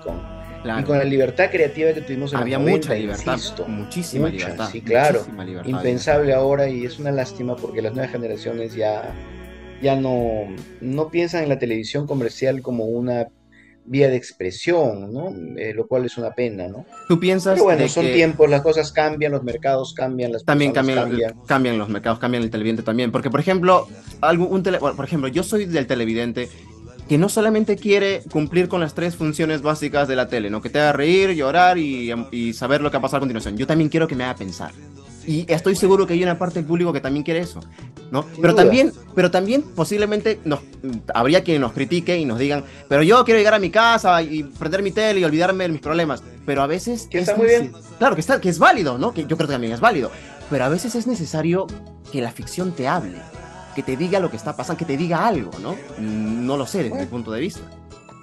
claro. con la libertad creativa que tuvimos en los Había mucha 90, libertad, insisto. muchísima Mucha, libertad, sí, claro. muchísima libertad había. Impensable ahora y es una lástima porque las nuevas generaciones ya no piensan en la televisión comercial como una vía de expresión, ¿no? Lo cual es una pena, ¿no? ¿Tú Pero piensas bueno, de son que tiempos, las cosas cambian, los mercados cambian, las también personas cambian. cambian los mercados, cambian el televidente también? Porque, por ejemplo, bueno, por ejemplo, yo soy del televidente que no solamente quiere cumplir con las tres funciones básicas de la tele, ¿no? Que te haga reír, llorar y saber lo que va a pasar a continuación. Yo también quiero que me haga pensar. Y estoy seguro que hay una parte del público que también quiere eso, ¿no? sin duda. Pero también posiblemente habría quien nos critique y nos digan, pero yo quiero llegar a mi casa y prender mi tele y olvidarme de mis problemas. Pero a veces Que está muy bien. claro, que es válido, ¿no? Que yo creo que también es válido. Pero a veces es necesario que la ficción te hable, que te diga lo que está pasando, que te diga algo, ¿no? No lo sé desde mi Bueno, punto de vista,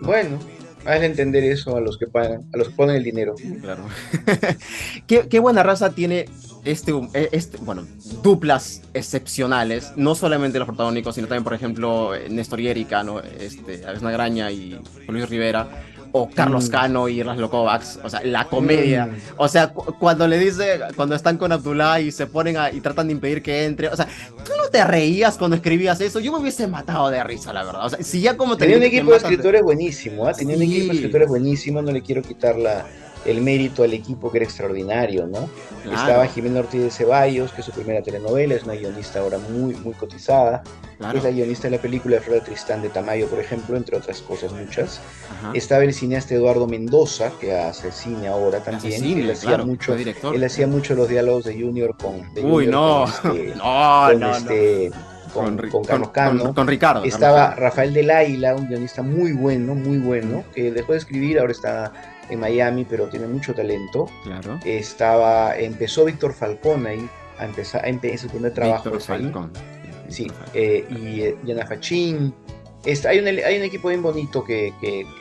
¿no? bueno, hazle entender eso a los que pagan, a los que ponen el dinero. Claro. Qué buena raza tiene bueno, duplas excepcionales, no solamente los protagónicos, sino también, por ejemplo, Néstor y Erika, ¿no? Aresna Graña y Luis Rivera, o Carlos Mm, Cano y Laszlo Kovacs, o sea, la comedia, mm. o sea, cuando están con Abdullah y se ponen y tratan de impedir que entre, o sea, tú no te reías cuando escribías eso, yo me hubiese matado de risa, la verdad, o sea, si ya como Tenía un televidente te equipo de matas escritores buenísimo, ¿ah? Tenía un equipo de Sí, escritores buenísimo, no le quiero quitar el mérito al equipo que era extraordinario, ¿no? Estaba claro, Jimena Ortiz de Ceballos, que es su primera telenovela, es una guionista ahora muy, muy cotizada, es la claro, guionista de la película de Flor de Tristán de Tamayo, por ejemplo, entre otras cosas muchas. ajá, Estaba el cineasta Eduardo Mendoza, que hace cine ahora también, Asesine, claro, fue director, él hacía sí. mucho los diálogos de Uy, Junior con no, no, con no, no. este, con Carlos Cano. Con Ricardo, Carlos Estaba Cano. Rafael del Águila, un guionista muy Mm, bueno, que dejó de escribir, ahora está en Miami, pero tiene mucho talento. claro. Empezó Víctor Falcón ahí, su primer trabajo Víctor es ahí. Falcón. Sí, Víctor Falcón. y Yana Fachín. Hay un equipo bien bonito que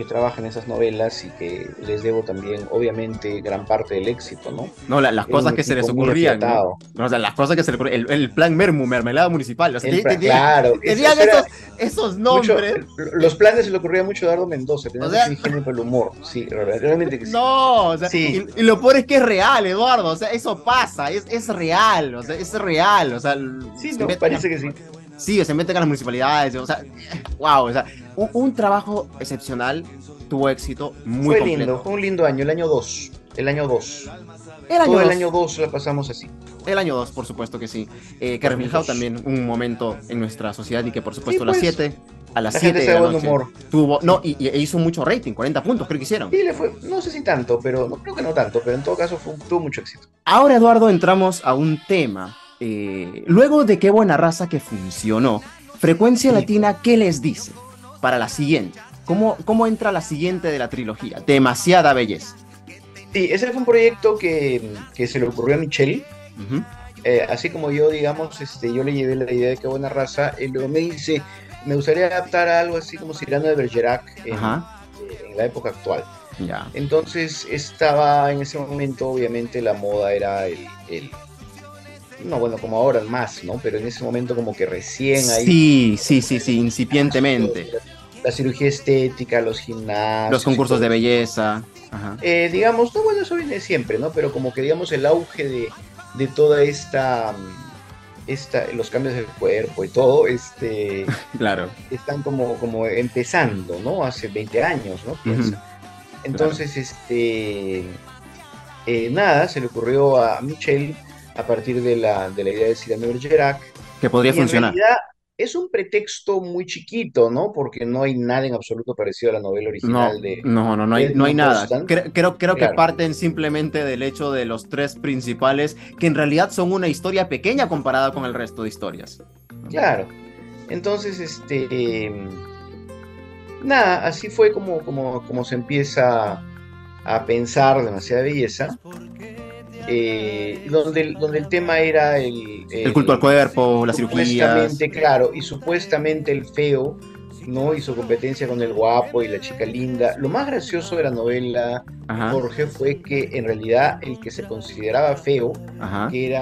trabaja en esas novelas y que les debo también, obviamente, gran parte del éxito, ¿no? No, las Era cosas un que se les equipo muy ocurrían, ¿no? afiatado. O sea, las cosas que se les ocurrían. El plan Mermelada municipal. O sea, Claro, tenían eso era esos mucho. nombres. Los planes se le ocurría mucho a Eduardo Mendoza, tenía O mucho sea, ingenio para el humor. Sí, realmente que sí. no, o sea, Sí, y lo peor es que es real, Eduardo. O sea, eso pasa, es real. O sea, es real. O sea, sí, se no, inventan parece que sí. Sí, se meten a las municipalidades, o sea, wow, o sea, un trabajo excepcional, tuvo éxito, muy Fue lindo, completo. fue un lindo año, el año 2 el año 2 El año Todo el 2 año 2 la pasamos así, el año 2 por supuesto que sí, que reflejado 2002. también un momento en nuestra sociedad y que por Sí, supuesto pues, a las la gente 7 de está de la buen noche humor. tuvo, no, Sí. e hizo mucho rating, 40 puntos creo que hicieron. Y le fue, no sé si tanto, pero no creo que no tanto, pero en todo caso tuvo mucho éxito. Ahora, Eduardo, entramos a un tema, luego de Qué buena raza que funcionó, Frecuencia Sí, Latina, ¿qué les dice para la siguiente? ¿Cómo entra la siguiente de la trilogía? Demasiada belleza. sí, ese fue un proyecto que se le ocurrió a Michelle. Ujú. Así como yo, digamos, yo le llevé la idea de Qué buena raza, y luego me dice, me gustaría adaptar a algo así como Cyrano de Bergerac Ajá, en la época actual. ya. Entonces estaba en ese momento, obviamente la moda era no, bueno, como ahora más, ¿no? Pero en ese momento como que recién ahí, Sí, incipientemente. la cirugía estética, los Los gimnasios y concursos todo de eso. belleza. Ajá. Digamos, no, bueno, eso viene siempre, ¿no? Pero como que digamos el auge de toda los cambios del cuerpo y todo, Claro. están como empezando, ¿no? Hace 20 años, ¿no? Ujú, Piensa. claro. Entonces, nada, se le ocurrió a Michelle a partir de la idea de Cyrano de Bergerac, Que podría y en funcionar. realidad es un pretexto muy chiquito, ¿no? Porque no hay nada en absoluto parecido a la novela No, original de no hay Edmond nada. Rostand. Creo que Claro, parten simplemente del hecho de los tres principales, que en realidad son una historia pequeña comparada con el resto de historias. ¿No? claro. Entonces, nada, así fue como se empieza a pensar demasiada belleza, donde el tema era El culto al cuerpo, las cirugías. supuestamente, claro, y supuestamente el feo, ¿no? Y su competencia con el guapo y la chica linda. Lo más gracioso de la novela, Ajá, Jorge, fue que en realidad el que se consideraba feo, ajá. que era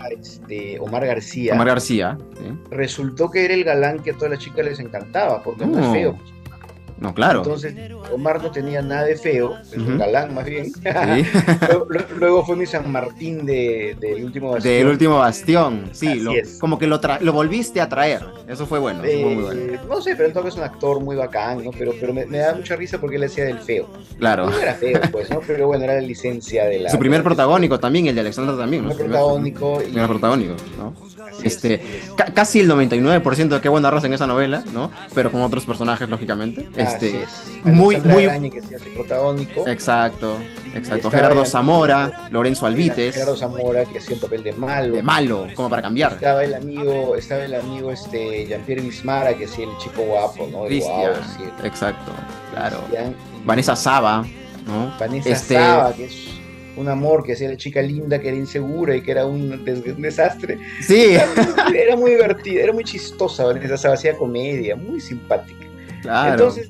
Omar Omar García, García. ¿Sí? resultó que era el galán que a todas las chicas les encantaba, porque no es feo. No, no, claro. Entonces, Omar no tenía nada de feo, es un Ujú, galán más bien. sí. Luego fue mi San Martín del último Del bastión. último bastión, sí, Así es. como que lo volviste a traer. Eso fue bueno, eso fue muy bueno. No sé, pero entonces es un actor muy bacán, ¿no? Pero me da mucha risa porque él hacía del feo. Claro. Y no era feo, pues, ¿no? Pero bueno, era la licencia de Su de primer la película. protagónico también, el de Alexandra también, ¿no? Primer protagónico Su primer protagónico, ¿no? Así es. Casi el 99% de Qué buena raza en esa novela, ¿no? Pero con otros personajes, lógicamente. Así es. Muy, Alexandra muy, Araña, que se hace protagónico. exacto, Y exacto. estaba el Gerardo amigo, Zamora, Lorenzo Albites, Gerardo Zamora, que hacía un papel de de malo. malo, como para cambiar. Estaba el amigo Jean-Pierre Bismara, que hacía el chico guapo, ¿no? El guau, Cristian, así, el exacto, claro. Cristian. Vanessa Y Saba, ¿no? Vanessa Saba, que es un amor, que hacía la chica linda, que era insegura y que era un desastre. Sí, Era muy divertida, era muy chistosa Vanessa Saba, hacía comedia, muy simpática. claro. Entonces,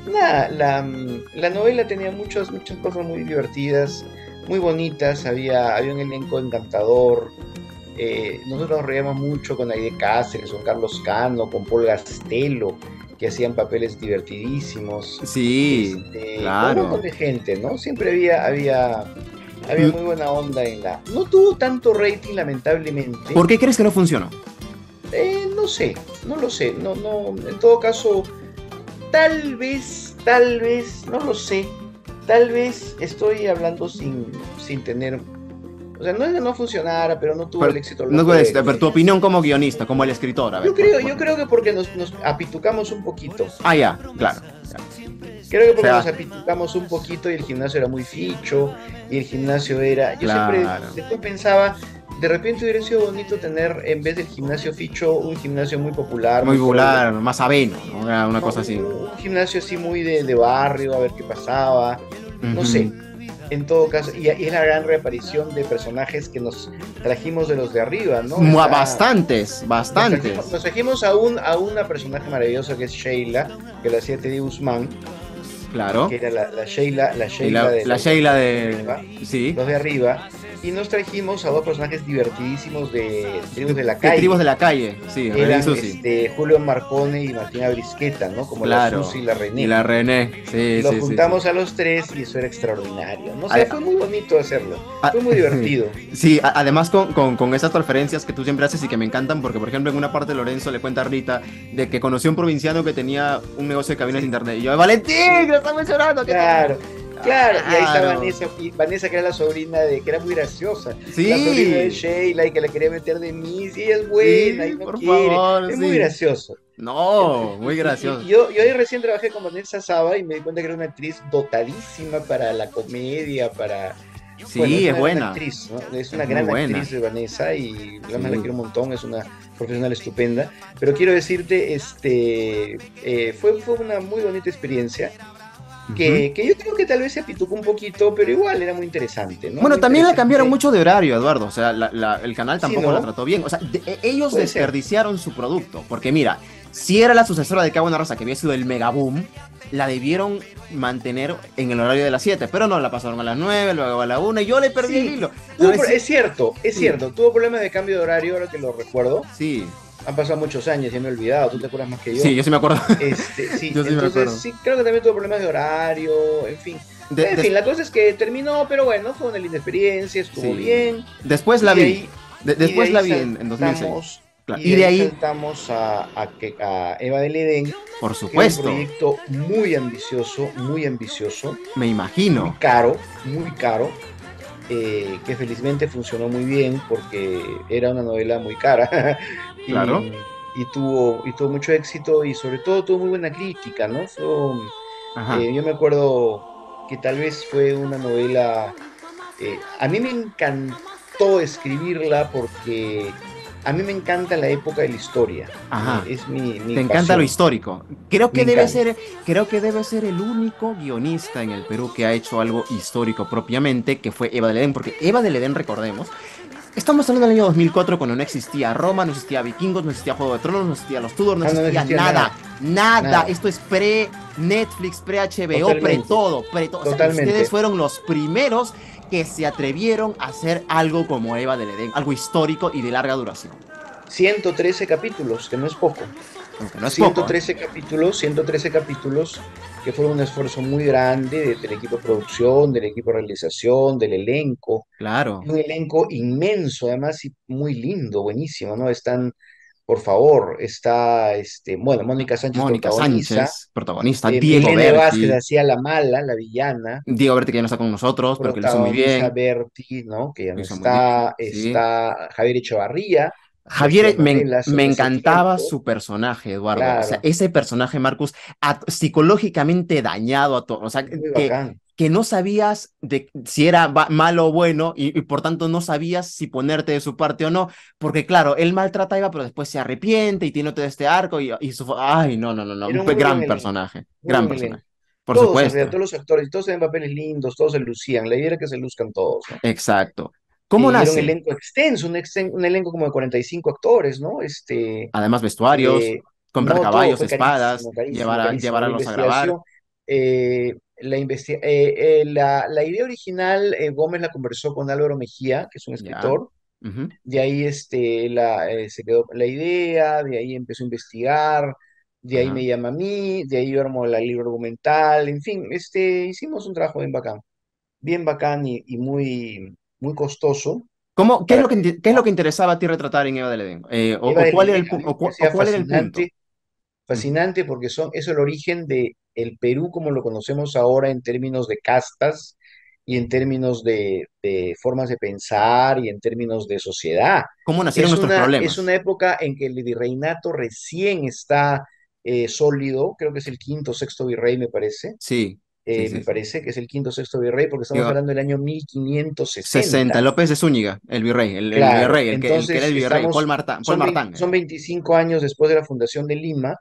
nada, la novela tenía muchas cosas muy divertidas, muy bonitas, había un elenco encantador. Nosotros nos reíamos mucho con Aide Cáceres, con Carlos Cano, con Paul Gastelo, que hacían papeles divertidísimos, Sí, con un montón claro. de gente, ¿no? Siempre había Mm, muy buena onda en la... No tuvo tanto rating, lamentablemente. ¿Por qué crees que no funcionó? No sé, no lo sé, no, en todo caso, tal vez, no lo sé, tal vez estoy hablando sin tener, o sea, no es que no funcionara, pero no tuvo Pero, el éxito no loco puedes, de... pero tu opinión como guionista, como el escritor, a ver, Yo creo que porque nos apitucamos un poquito. Ah, ya, claro. Creo que O porque nos sea, apitucamos un poquito y el gimnasio era muy ficho y el gimnasio era... Yo siempre claro. después pensaba, de repente hubiera sido bonito tener en vez del gimnasio ficho un gimnasio muy popular, Muy muy progre, popular, más aveno, ¿no? Era una ¿no? cosa así. Un gimnasio así muy de barrio, a ver qué pasaba, no sé. Ujú. En todo caso, y es la gran reaparición de personajes que nos trajimos de los de arriba, ¿no? Está, Bastantes, bastantes. nos trajimos a una personaje maravillosa que es Sheila, que la hacía Teddy Guzmán, Claro. que era la Y Sheila de la Sheila los de arriba, de. Sí. los de arriba, y nos trajimos a dos personajes divertidísimos de Tribus de la De Tribus de Calle, la Calle, sí, René y eran Susi. Julio Marcone y Martina Brisqueta, ¿no? Como la Claro. Susi y la Y René. la René, Y sí, los sí, sí, sí. juntamos a los tres y eso era extraordinario. No sé, A- fue muy bonito hacerlo. a- Fue muy divertido. Sí, además con esas referencias que tú siempre haces y que me encantan, porque por ejemplo en una parte Lorenzo le cuenta a Rita de que conoció a un provinciano que tenía un negocio de cabinas de Sí, internet. Y yo, Valentín, lo está mencionando, ¿qué tal? claro, claro. Y ahí está Claro. Vanessa que era la sobrina que era muy graciosa. La sobrina de Sí, Sheila y que la quería meter de mí. Y ella es buena y sí, no por quiere. favor, Es muy sí. gracioso. No, muy Y gracioso. yo ahí recién trabajé con Vanessa Saba y me di cuenta que era una actriz dotadísima para la comedia, bueno, Sí, es es una gran buena, actriz, ¿no? Es es una muy gran buena. actriz de Vanessa y además la Sí. quiero un montón, es una profesional estupenda. Pero quiero decirte, fue una muy bonita experiencia Ujú. que yo creo que tal vez se apitucó un poquito, pero igual era muy interesante, ¿no? Bueno, Muy también la cambiaron interesante. mucho de horario, Eduardo. O sea, el canal Sí, tampoco la ¿no? trató bien. O sea, ellos Puede ser. desperdiciaron su producto. Porque mira, si era la sucesora de Qué buena raza, que había sido el mega boom, la debieron mantener en el horario de las 7. Pero no, la pasaron a las 9, luego a la 1 y yo le perdí el Sí, hilo. Reci- es sí, cierto, tuvo problemas de cambio de horario, ahora que lo recuerdo. sí, Han pasado muchos años, ya me he olvidado, tú te acuerdas más que sí, yo. yo sí me acuerdo. Sí, Yo sí me entonces acuerdo. sí, creo que también tuvo problemas de horario, en fin. En fin, la cosa es que terminó, pero bueno, fue una linda experiencia, estuvo Sí. bien, Después la y de vi. ahí, y de Después ahí la vi en 2006. saltamos, Claro. y Y de de ahí ahí, saltamos a Eva del Edén, por que era un supuesto, proyecto muy ambicioso, me imagino. muy caro, que felizmente funcionó muy bien porque era una novela muy cara Claro. y tuvo mucho éxito y sobre todo tuvo muy buena crítica, ¿no? Ajá. Yo me acuerdo que tal vez fue una novela, a mí me encantó escribirla porque a mí me encanta la época de la historia, Ajá. es mi Te encanta lo pasión, histórico. me encanta. Creo que debe ser el único guionista en el Perú que ha hecho algo histórico propiamente, que fue Eva del Edén, porque Eva del Edén, recordemos, estamos hablando del año 2004 cuando no existía Roma, no existía Vikingos, no existía Juego de Tronos, no existía Los Tudor, no Ah, no, no existía existía nada, nada, nada. nada, Esto es pre-Netflix, pre-HBO, totalmente, pre-todo, pre-todo. O sea, ustedes totalmente. fueron los primeros que se atrevieron a hacer algo como Eva del Edén, algo histórico y de larga duración. 113 capítulos, que no es poco. Aunque no es poco, ¿eh? 113 capítulos que fueron un esfuerzo muy grande del equipo de producción, del equipo de realización, del elenco. Claro. Un elenco inmenso, además, y muy lindo, buenísimo, ¿no? Están por favor, está, bueno, Mónica Sánchez Mónica protagoniza, Sánchez, protagonista, Diego Milene Vázquez Berti, hacía la mala, la villana, Diego Berti que ya no está con nosotros, pero que lo hizo muy protagoniza bien, Berti, ¿no? Que ya lo no hizo muy bien, está, sí. está Javier Echevarría, las Javier, telenovelas me en ese encantaba tiempo, su personaje, Eduardo. O sea, claro, ese personaje, Marcus, psicológicamente dañado a todo. O sea, muy bacán. que no sabías de si era malo o bueno y por tanto no sabías si ponerte de su parte o no. Porque claro, él maltrata a Eva, pero después se arrepiente y tiene todo este arco y su... Ay, no, no, no, no. Un Era un muy buen gran elenco, personaje. muy Gran buen personaje. elenco. Por Todos en realidad, supuesto. todos los actores, todos en papeles lindos, todos se lucían. La idea era que se luzcan todos, ¿no? Exacto. ¿Cómo Y era un nace? elenco extenso, un elenco como de 45 actores, ¿no? Además, vestuarios, comprar No, todo caballos, fue espadas, carísimo, carísimo, carísimo. La llevarlos a grabar. investigación, la idea original, Gómez la conversó con Álvaro Mejía, que es un Ya. escritor. Ujú. De ahí se quedó la idea, de ahí empezó a investigar, de ahí Ajá. me llama a mí, de ahí yo armo la libro argumental, en fin, hicimos un trabajo bien bacán y muy, muy costoso ¿Qué es para lo que, que qué es lo que interesaba a ti retratar en Eva del Edén? Eva O del cuál era Edén a mí me o parecía cuál era el punto? fascinante, Ujú. fascinante porque es el origen de el Perú como lo conocemos ahora en términos de castas y en términos de formas de pensar y en términos de sociedad. ¿Cómo nacieron nuestros Es una problemas? época en que el virreinato recién está sólido, creo que es el quinto o sexto virrey, Sí, sí, me sí, sí. parece que es el quinto o sexto virrey porque estamos Digo, hablando del año 1560. 60, López de Zúñiga, el virrey, el Claro, virrey, el que era entonces el virrey, Paul Martán son era. 25 años después de la fundación de Lima,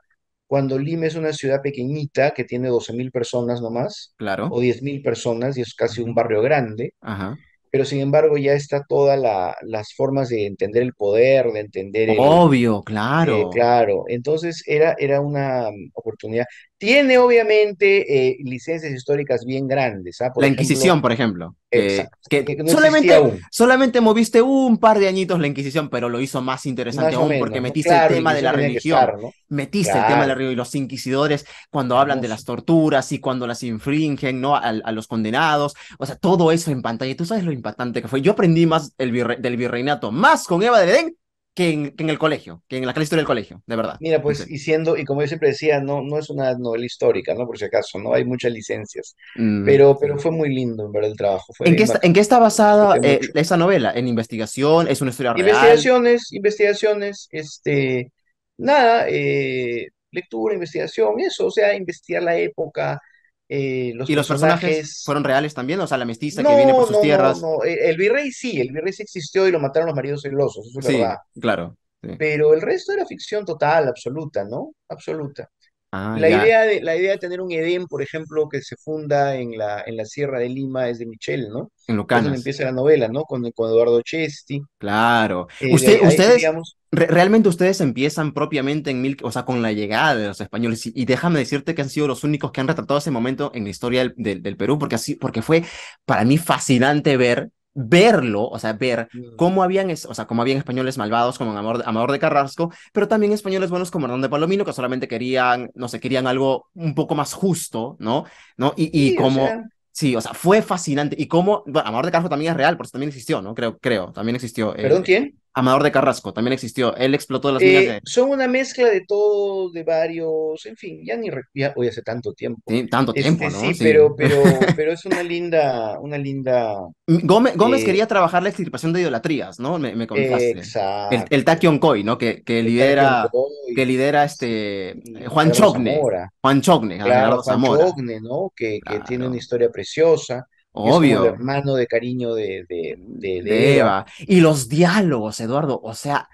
cuando Lima es una ciudad pequeñita que tiene 12.000 personas nomás, Claro. o 10.000 personas, y es casi un Ujú. barrio grande, Ajá. pero sin embargo ya está todas las formas de entender el poder, de entender Obvio, claro. claro, entonces era una oportunidad. Tiene obviamente licencias históricas bien grandes, ¿ah? Por La ejemplo, Inquisición, por ejemplo, exacto, que que no existía aún. solamente moviste un par de añitos la Inquisición, pero lo hizo más interesante Más o aún porque menos, ¿no? metiste el Claro, la tema de Inquisición la tenía que religión, estar, ¿no? metiste el tema de la Claro, religión y los inquisidores cuando hablan de las hermoso. torturas y cuando las infringen, ¿no? A los condenados, o sea, todo eso en pantalla. Tú sabes lo impactante que fue. Yo aprendí más del virreinato, más con Eva de Edén que en el colegio, que en la clase de historia del colegio, de verdad, Mira, en pues, serio. y como yo siempre decía, no es una novela histórica, ¿no? Por si acaso, ¿no? Hay muchas licencias. Pero Sí. fue muy lindo, en verdad, el trabajo, fue bien En bacán. qué está basada Disfruté mucho. esa novela? ¿En investigación? ¿Es una historia real? Investigaciones, nada, lectura, investigación, eso, o sea, investigar la época, los ¿Y los personajes personajes. fueron reales también? O sea, la mestiza que viene por No, sus no, no, tierras. no. El virrey sí existió y lo mataron los maridos celosos, eso es verdad. Sí, claro. Sí. Pero el resto era ficción total, absoluta, ¿no? Absoluta. Ah, ya. La idea de tener un Edén, por ejemplo, que se funda en la Sierra de Lima es de Michel, ¿no? En Que es donde Lucanas. empieza la novela, ¿no? Con Eduardo Chesti. Claro. Ustedes, Realmente ustedes empiezan propiamente o sea, con la llegada de los españoles. Y déjame decirte que han sido los únicos que han retratado ese momento en la historia del Perú, porque fue para mí fascinante verlo, o sea, ver cómo o sea, cómo habían españoles malvados como Amador de Carrasco, pero también españoles buenos como Hernán de Palomino, que solamente querían, no sé, querían algo un poco más justo, ¿no? ¿No? Y sí, o como, sea, sí, o sea, fue fascinante. Y cómo, bueno, Amador de Carrasco también es real, por eso también existió, ¿no? Creo, también existió. ¿perdón, quién? Amador de Carrasco también existió. Él explotó las minas de... Son una mezcla de todo, de varios, en fin, ya hoy hace tanto tiempo. Sí, tanto tiempo, ¿no? Sí, Sí. pero es una linda, Gómez eh, quería trabajar la extirpación de idolatrías, ¿no? Me contaste. El exacto, Takion Koi, ¿no? el Taekyon Koy, Que lidera y Juan Gerardo Chogne. Zamora. Juan Chogne, a Claro, Gerardo Juancho Zamora. Ogne, ¿no? Que tiene una Claro. historia preciosa, que es como el Obvio. hermano de cariño de De Eva. Eva. Y los diálogos, Eduardo. O sea,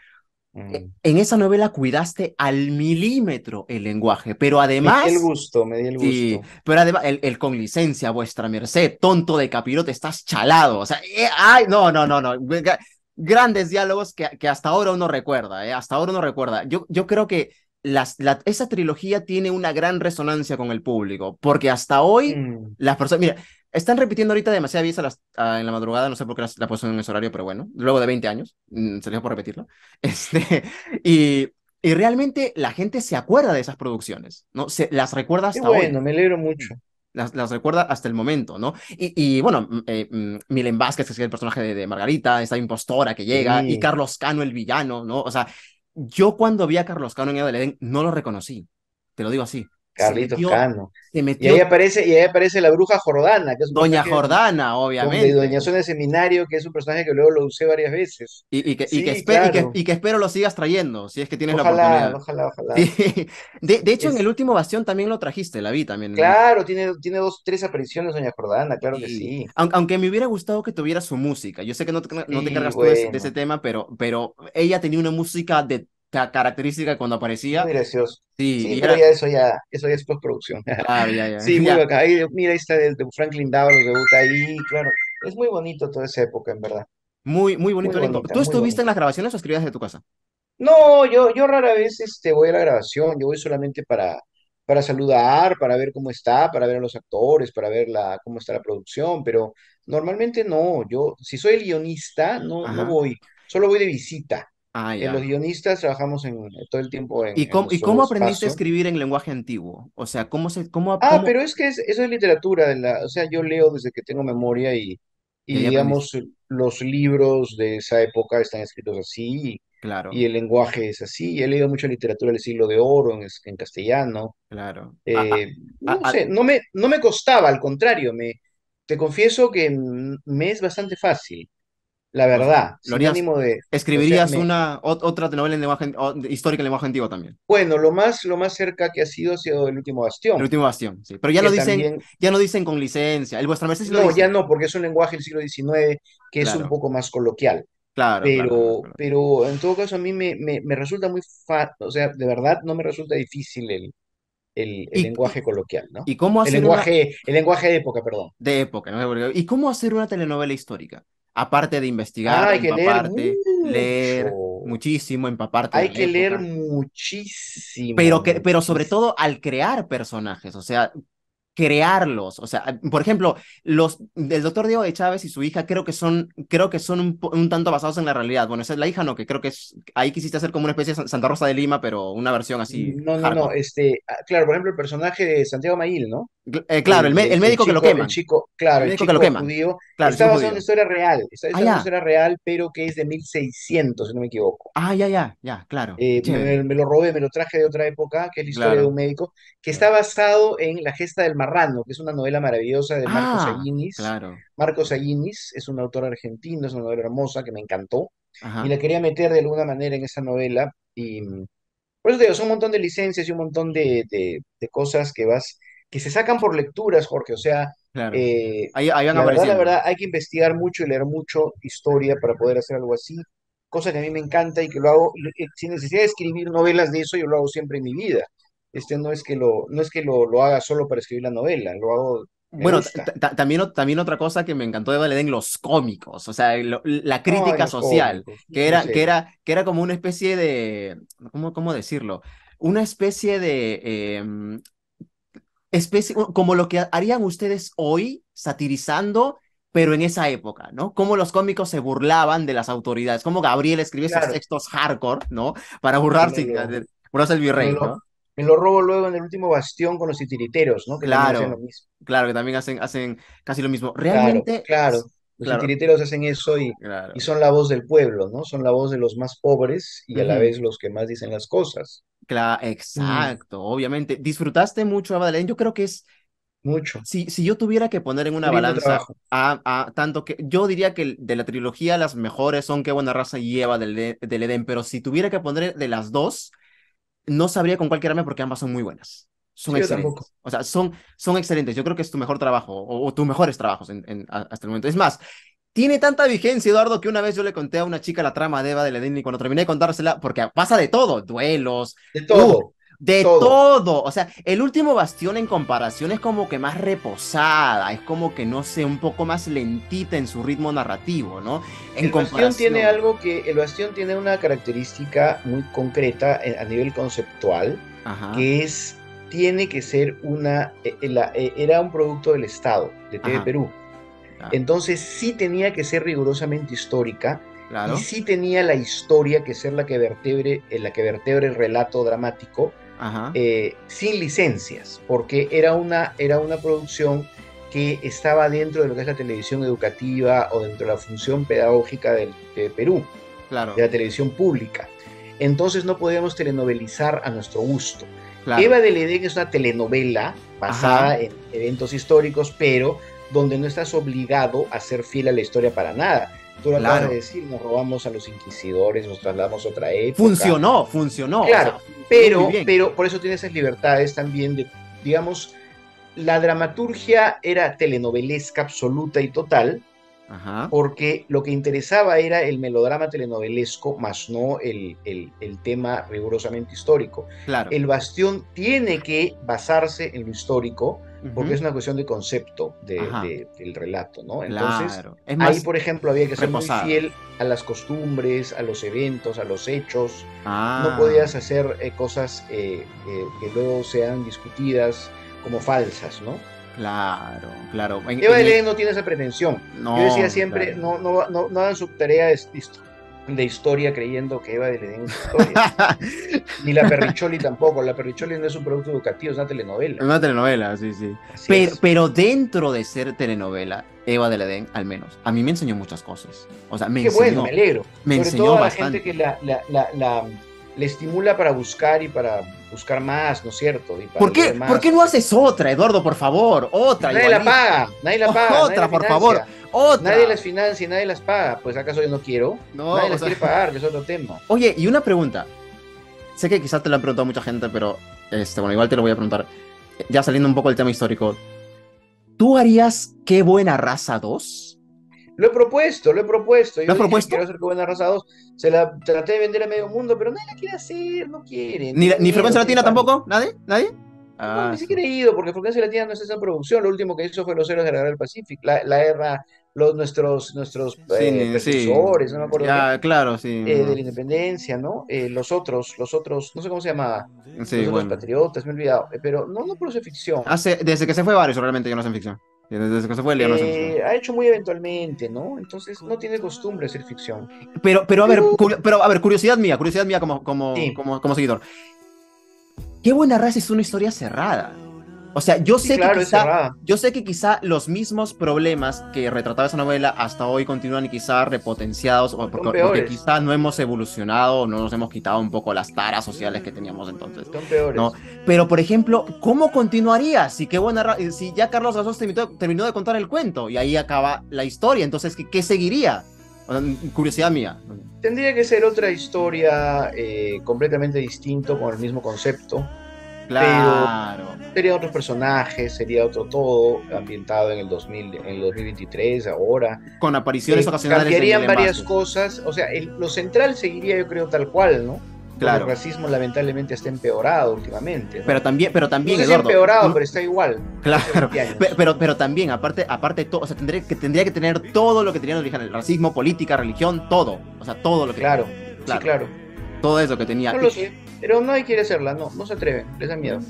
Mm. en esa novela cuidaste al milímetro el lenguaje, pero Me di el además gusto, me di el sí, gusto. pero además, el con licencia, vuestra merced, tonto de capirote, estás chalado. O sea, ay, no, no, no, no. Grandes diálogos que hasta ahora uno recuerda, hasta ahora uno recuerda. Yo creo que esa trilogía tiene una gran resonancia con el público, porque hasta hoy Mm. las personas, mira, están repitiendo ahorita demasiadas veces en la madrugada, no sé por qué la pusieron en ese horario, pero bueno, luego de 20 años, se les dio por repetirlo. Este, y, y realmente la gente se acuerda de esas producciones, ¿no? Las recuerda Qué hasta hoy. bueno, me alegro mucho. Las recuerda hasta el momento, ¿no? Y bueno, Milen Vázquez, que es el personaje de Margarita, esta impostora que llega, y Sí. Carlos Cano, el villano, ¿no? O sea, Yo cuando vi a Carlos Cano en Eva del Edén no lo reconocí, te lo digo así. Carlitos Cano. Se Y metió ahí aparece la bruja Jordana, que es un Doña personaje Jordana, de obviamente. Doña Zona de Seminario, que es un personaje que luego lo usé varias veces. Sí, claro. Y que espero lo sigas trayendo, si es que tienes la Ojalá, oportunidad. ojalá, ojalá. Sí. De hecho, en el Es, último Bastión también lo trajiste, la vi también. claro, tiene dos, tres apariciones Doña Jordana, claro que Sí. sí. Aunque me hubiera gustado que tuviera su música. Yo sé que no te Sí, encargas tú de ese bueno, tema, pero ella tenía una música de característica cuando aparecía. muy gracioso. Sí, Sí, y pero era, eso ya es postproducción. claro, ya, ya, Sí, muy ya. bacán. Ahí, mira, ahí está de Franklin Davalos debuta ahí, claro. Es muy bonito toda esa época, en verdad. Muy, muy Muy bonito elenco. bonita, ¿Tú muy estuviste en bonita. las grabaciones o escribías de tu casa? No, yo rara vez voy a la grabación, yo voy solamente para saludar, para ver cómo está, para ver a los actores, para ver cómo está la producción, pero normalmente no, yo si soy el guionista, no Ajá. voy, solo voy de visita. Ah, Los ya. guionistas trabajamos todo el tiempo en Y nuestro cómo aprendiste a espacio. escribir en lenguaje antiguo? O sea, Ah, pero es que eso es literatura, o sea, yo leo desde que tengo memoria y y ahí aprendiste? digamos, los libros de esa época están escritos así y Claro, el lenguaje es así. He leído mucha literatura del siglo de oro en castellano. claro. No sé, no me costaba, al contrario, te confieso que me es bastante fácil, la O sea, verdad, lo sin harías, ánimo de, o sea, escribirías otra telenovela en lenguaje, histórica en lenguaje antiguo también. bueno, lo más cerca que ha sido El Último El Bastión, último bastión, sí. Pero que también. ya no dicen con licencia. El vuestra merced sí lo No, ya dice. no, porque es un lenguaje del siglo XIX que es un Claro, poco más coloquial. claro, claro, claro, claro. Pero en todo caso a mí me resulta o sea, de verdad no me resulta difícil el ¿Y, y, lenguaje coloquial, ¿no? y cómo hacer una El lenguaje de época, perdón. de época, ¿no? ¿Y cómo hacer una telenovela histórica? Aparte de Ah, investigar, hay que leer empaparte, leer mucho, muchísimo, empaparte de hay la que leer época. muchísimo, Pero sobre muchísimo. todo al crear personajes, o sea, crearlos. O sea, por ejemplo, los del doctor Diego de Chávez y su hija creo que son un tanto basados en la realidad. Bueno, esa es la hija, no, que creo que es, ahí quisiste hacer como una especie de Santa Rosa de Lima, pero una versión así No, hardcore. claro, por ejemplo, el personaje de Santiago Mayil, ¿no? Claro, el médico que lo El queman, chico, claro, el el médico que lo chico queman, judío, claro, el está chico basado en una judío. historia real, está Ah, basado en una ya, historia real, pero que es de 1600 si no me equivoco. ya, claro, qué chévere, Me lo robé, me lo traje de otra época, que es la historia de un claro. médico, que está Claro. basado en La gesta del marrano, que es una novela maravillosa de Marcos Ah, Aguinis. claro, Marcos Aguinis es un autor argentino, es una novela hermosa que me encantó, y ajá, la quería meter de alguna manera en esa novela, y por eso te digo, son un montón de licencias y un montón de cosas que se sacan por lecturas, Jorge. O sea, claro. eh, Ahí van apareciendo. verdad, hay que investigar mucho y leer mucho historia para poder hacer algo así. Cosa que a mí me encanta y que lo hago sin necesidad de escribir novelas de eso, yo lo hago siempre en mi vida. No es que lo haga solo para escribir la novela, lo hago, me Bueno, gusta. también otra cosa que me encantó de Valedén, los cómicos, o sea, la Ay, crítica los social, cómicos, muy serio. que era como una especie de, cómo decirlo? Una especie de, como lo que harían ustedes hoy, satirizando, pero en esa época, ¿no? Cómo los cómicos se burlaban de las autoridades, cómo Gabriel escribió esos Claro, textos hardcore, ¿no? Para que me burlarse, lo, burlarse del me virrey, lo, ¿no? me lo robo luego en el último bastión con los titiriteros, ¿no? Que también hacen lo Claro, mismo. claro, que también hacen casi lo mismo. Claro, Realmente, claro. Los claro, titiriteros hacen eso y claro. son la voz del pueblo, ¿no? Son la voz de los más pobres y a la Ujú. vez los que más dicen las cosas. Mm, Exacto, obviamente. ¿Disfrutaste mucho a Badalén? Yo creo que es, mucho. si yo tuviera que poner en una Muy lindo balanza trabajo. tanto que, yo diría que de la trilogía las mejores son Qué buena raza y Eva del Edén, pero si tuviera que poner de las dos, no sabría con cuál quedarme porque ambas son muy buenas. Son Sí, yo tampoco. excelentes. O sea, son excelentes. Yo creo que es tu mejor trabajo o tus mejores trabajos hasta el momento. Es más, tiene tanta vigencia, Eduardo, que una vez yo le conté a una chica la trama de Eva de Edén y cuando terminé de contársela, porque pasa de todo, duelos, De uh, todo, de todo. todo. O sea, el último bastión en comparación es como que más reposada, es como que, no sé, un poco más lentita en su ritmo narrativo, ¿no? En comparación. El bastión tiene una característica muy concreta a nivel conceptual, Ajá, que es, tiene que ser era un producto del Estado, de TV ajá, Perú. ya, Entonces sí tenía que ser rigurosamente histórica y claro, sí tenía la historia que ser la que vertebre el relato dramático ajá, sin licencias, porque era una producción que estaba dentro de lo que es la televisión educativa o dentro de la función pedagógica de Perú, de claro, la televisión pública. entonces no podíamos telenovelizar a nuestro gusto. Claro. Eva del Edén es una telenovela Ajá. basada en eventos históricos, pero donde no estás obligado a ser fiel a la historia para nada. Tú lo acabas de Claro. decir, nos robamos a los inquisidores, nos trasladamos a otra época. Funcionó, funcionó, o Claro, sea, funcionó muy bien. pero por eso tienes esas libertades también de, digamos, la dramaturgia era telenovelesca absoluta y total, Ajá, porque lo que interesaba era el melodrama telenovelesco, más no el tema rigurosamente histórico. claro. El Bastión tiene que basarse en lo histórico, porque Ujú. es una cuestión de concepto Ajá, del relato, ¿no? Entonces, claro. Es ahí, más por ejemplo, había que ser muy reposado. fiel a las costumbres, a los eventos, a los hechos. No Ah, podías hacer cosas que luego sean discutidas como falsas, ¿no? claro, claro. Eva de León no tiene esa pretensión. Yo decía No, siempre, claro. no hagan su tarea de historia creyendo que Eva de León es historia. Ni la Perricholi tampoco. La Perricholi no es un producto educativo, es una telenovela. Una telenovela, sí, sí. Así es. Pero dentro de ser telenovela, Eva del Edén, al menos, a mí me enseñó muchas cosas. O sea, Qué bueno, me alegro. me Sobre enseñó todo a la gente bastante. que le estimula para buscar y para buscar más, ¿no es cierto? Y para leer Por más. qué no haces otra, Eduardo, por favor? Otra, Nadie la igualita. paga, nadie la paga, nadie la Otra, por favor. financia. Nadie Otra. las financia y nadie las paga. Pues acaso yo no quiero. No, Nadie o las sea. quiere pagar, que es otro tema. Oye, y una pregunta. Sé que quizás te lo han preguntado mucha gente, pero bueno, igual te lo voy a preguntar. Ya saliendo un poco del tema histórico. ¿Tú harías Qué buena raza 2? Lo he propuesto, lo he propuesto. ¿Lo Yo has dije que quiero propuesto? hacer que Buena Raza 2. Se la traté de vender a medio mundo, pero nadie la quiere hacer, no quieren, ¿Ni, tienen ni miedo, Frecuencia tienen Latina pánico. tampoco? ¿Nadie? ¿Nadie? No, Ah, ni siquiera he ido, porque Frecuencia Latina no está en producción. Lo último que hizo fue Los Héroes de la Guerra del Pacífico, la guerra, nuestros sí, sí. precursores, no me acuerdo qué, Ya, claro, sí. de la independencia, ¿no? Los otros, no sé cómo se llama, Sí, los otros bueno. patriotas, me he olvidado, pero no produce ficción. Desde que se fue varios, realmente ya no hacen ficción. Desde que se fue, ya no hacen ficción. Ha hecho muy eventualmente, ¿no? Entonces no tiene costumbre hacer ficción. Pero Pero, a ver, curiosidad mía sí, como seguidor. Qué buena raza es una historia cerrada. O sea, sí, claro, es cerrada. yo sé que quizá los mismos problemas que retrataba esa novela hasta hoy continúan y quizá repotenciados, Son porque peores, quizá no hemos evolucionado, o no nos hemos quitado un poco las taras sociales que teníamos entonces, son ¿no? peores. Pero, por ejemplo, ¿cómo continuaría si si ya Carlos Gazós terminó de contar el cuento y ahí acaba la historia? Entonces, ¿qué seguiría? O sea, curiosidad mía. Tendría que ser otra historia completamente distinto con el mismo concepto, pero Claro. sería otros personajes, sería otro todo, ambientado en el 2023, ahora. Con apariciones ocasionales en el Cambiarían varias envase. cosas, o sea, lo central seguiría yo creo tal cual, ¿no? Porque el Claro. racismo lamentablemente está empeorado últimamente, ¿no? Pero No también, sé si Eduardo, empeorado, pero está igual, hace claro, 20 años. pero también, aparte todo, o sea, tendría que tener todo lo que tenía en origen, el racismo, política, religión, todo, o sea, todo lo que tenía, Claro, sí, claro, claro. todo eso que tenía. No lo sé, pero nadie quiere hacerla, no se atreven, les da miedo.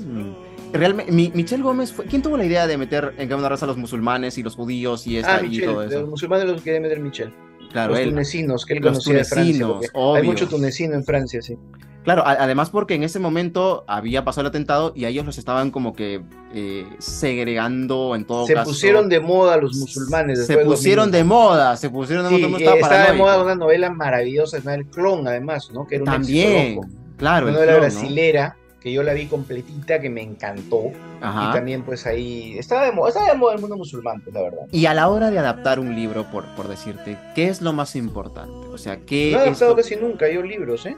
Realmente, Michelle Gómez ¿quién tuvo la idea de meter en cada una raza a los musulmanes y los judíos Ah, y todo Michel, de eso? los musulmanes los quiere meter Michel. Claro, Los él, tunecinos que él los conocía de Francia, porque tunecinos, hay obvio. mucho tunecino en Francia, sí. Claro, además porque en ese momento había pasado el atentado y a ellos los estaban como que segregando en todo Se caso. pusieron de moda los musulmanes Se después del pusieron de 2001. moda, se pusieron de moda, todo el Sí, mundo estaba estaba de moda paranoico. una novela maravillosa, El Clon, además, ¿no? Que era un éxito loco. También, claro, Una el novela clon, ¿no? brasilera que yo la vi completita, que me encantó. Y Ajá. también, pues ahí, estaba de moda el mundo musulmán, pues la verdad. Y a la hora de adaptar un libro, por decirte, ¿qué es lo más importante? O sea, No ¿qué he es adaptado lo... casi nunca yo libros, ¿eh?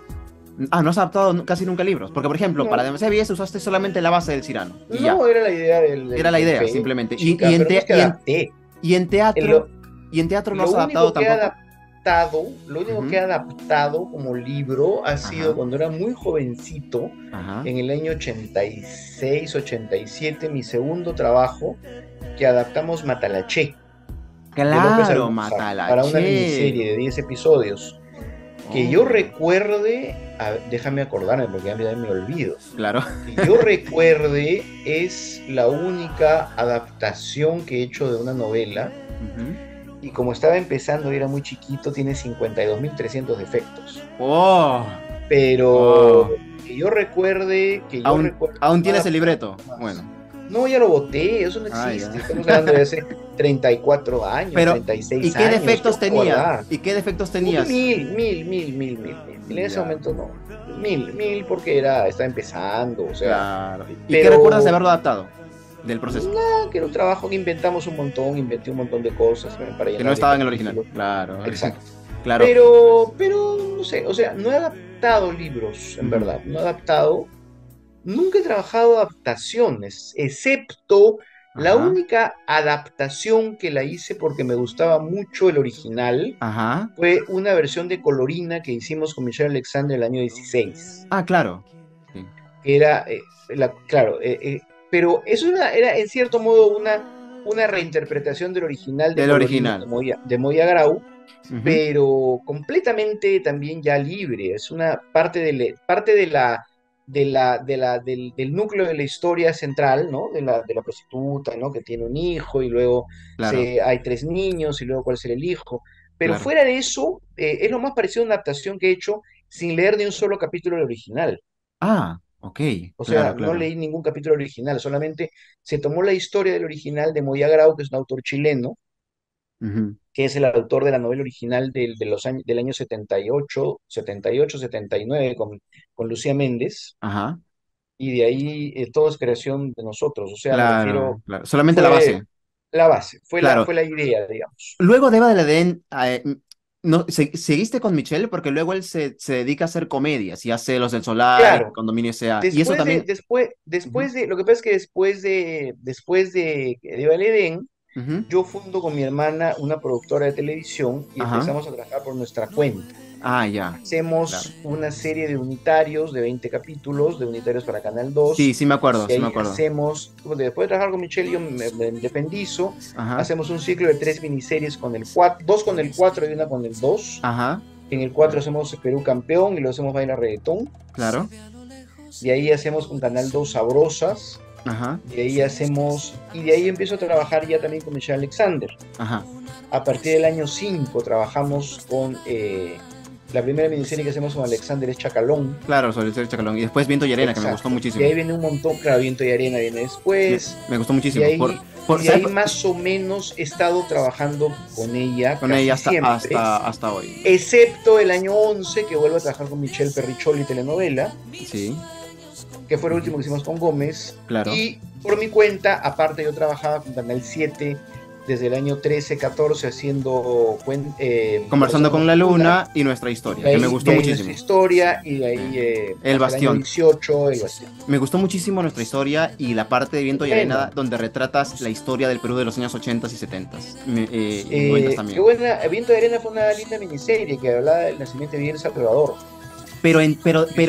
Ah, no has adaptado casi nunca libros. Porque, por ejemplo, para No, demasiado bien usaste solamente la base del Cirano. Y ya. no era la idea del, Era del, la del idea, fe, simplemente. chica, pero no es que adapté. Y en teatro, En y en teatro no Lo has adaptado único que he tampoco. adaptado, lo único que he Ujú. adaptado como libro ha sido Ajá, cuando era muy jovencito, ajá. en el año 86, 87, mi segundo trabajo, que adaptamos Matalaché de López Claro, Almozar para una Matalaché. miniserie de 10 episodios. Que yo Oh, recuerde, déjame acordarme porque ya me olvido. claro. Que yo recuerde es la única adaptación que he hecho de una novela. Ujú. Y como estaba empezando y era muy chiquito, tiene 52.300 defectos. Oh, Pero oh. que yo recuerde Aún una tienes el adaptación libreto. más. Bueno. No, ya lo boté, eso no Ah, existe. ya. Estamos hablando de hace 34 años, Pero, ¿y 36 qué años. ¿Qué defectos voy a tenía? guardar? ¿Y qué defectos Uy, tenías? mil, mil, mil, mil, mil, mil. en ese Ya, momento no. Mil porque estaba empezando, o sea, claro. ¿Y qué recuerdas de pero haberlo adaptado del proceso? nada, que era un trabajo que inventamos un montón, inventé un montón de cosas para Que no llenar el estaba en el original. capítulo. Claro, Exacto. claro. Pero, no sé, o sea, no he adaptado libros, en Ujú. verdad, no he adaptado. Nunca he trabajado adaptaciones, excepto la Ajá, única adaptación que la hice porque me gustaba mucho el original ajá. fue una versión de Colorina que hicimos con Michelle Alexander el año 16, Ah, claro. Sí. que era, claro, pero eso era en cierto modo una reinterpretación del original de Del Colorina original. De Moya Grau, Ujú. pero completamente también ya libre. Es una parte del núcleo de la historia central, ¿no? De la prostituta, ¿no? Que tiene un hijo y luego Claro, hay tres niños y luego cuál será el hijo. Pero claro. fuera de eso, es lo más parecido a una adaptación que he hecho sin leer ni un solo capítulo del original. Ah, ok. O sea, Claro, no claro. leí ningún capítulo original, solamente se tomó la historia del original de Moya Grau, que es un autor chileno, Ujú. que es el autor de la novela original del año 78, 79, con Lucía Méndez, Ajá. y de ahí todo es creación de nosotros, o sea, me refiero, Claro, claro. Solamente la fue base. la base, Claro. fue la idea, digamos. Luego de Eva de la Edén, no, seguiste con Michelle porque luego él se dedica a hacer comedias y hace Los del Solar y Claro, Condominio S.A. Y eso también. Ujú, lo que pasa es que después de Eva Edén, ujú. yo fundo con mi hermana una productora de televisión y Ajá. empezamos a trabajar por nuestra cuenta. Ah, ya. Claro. Hacemos una serie de unitarios de 20 capítulos, de unitarios para Canal Sí, 2, sí me acuerdo, y sí me ahí acuerdo. hacemos, bueno, después de trabajar con Michelle, yo me independizo, Ajá. hacemos un ciclo de tres miniseries con el 4, dos con el 4 y una con el 2. Ajá. En el 4 hacemos Perú campeón y lo hacemos Baila Reggaetón. Claro. De ahí hacemos con Canal 2 Sabrosas. Ajá. Y de ahí empiezo a trabajar ya también con Michelle Alexander. Ajá. A partir del año 5 trabajamos con la primera miniserie que hacemos con Alexander es Chacalón. Claro, sobre el ser Chacalón. Y después Viento y Arena, que me gustó Exacto. Y muchísimo. ahí viene un montón, claro, Viento y Arena viene Me, después. me gustó Y muchísimo. ahí, y ¿Sabes? ahí más o menos he estado trabajando con ella Con ella casi siempre, hasta hoy. excepto el año 11 que vuelvo a trabajar con Michelle Perricholi telenovela, Sí. que fue el Ujú. último que hicimos con Gómez. Claro. Y por mi cuenta, aparte yo trabajaba con Canal 7 desde el año 13 14 haciendo Conversando Conversando con con la la Luna. Luna y nuestra historia, De que me ahí, gustó de ahí nuestra muchísimo. historia y de Sí. ahí El hasta el año Bastión. 18 el Bastión. Me gustó muchísimo nuestra historia y la parte de Viento y Arena Bueno, donde retratas la historia del Perú de los años 80 y 70 y 90 qué también. buena. Viento de Arena fue una linda miniserie que hablaba del nacimiento de Miguel Salvador. Pero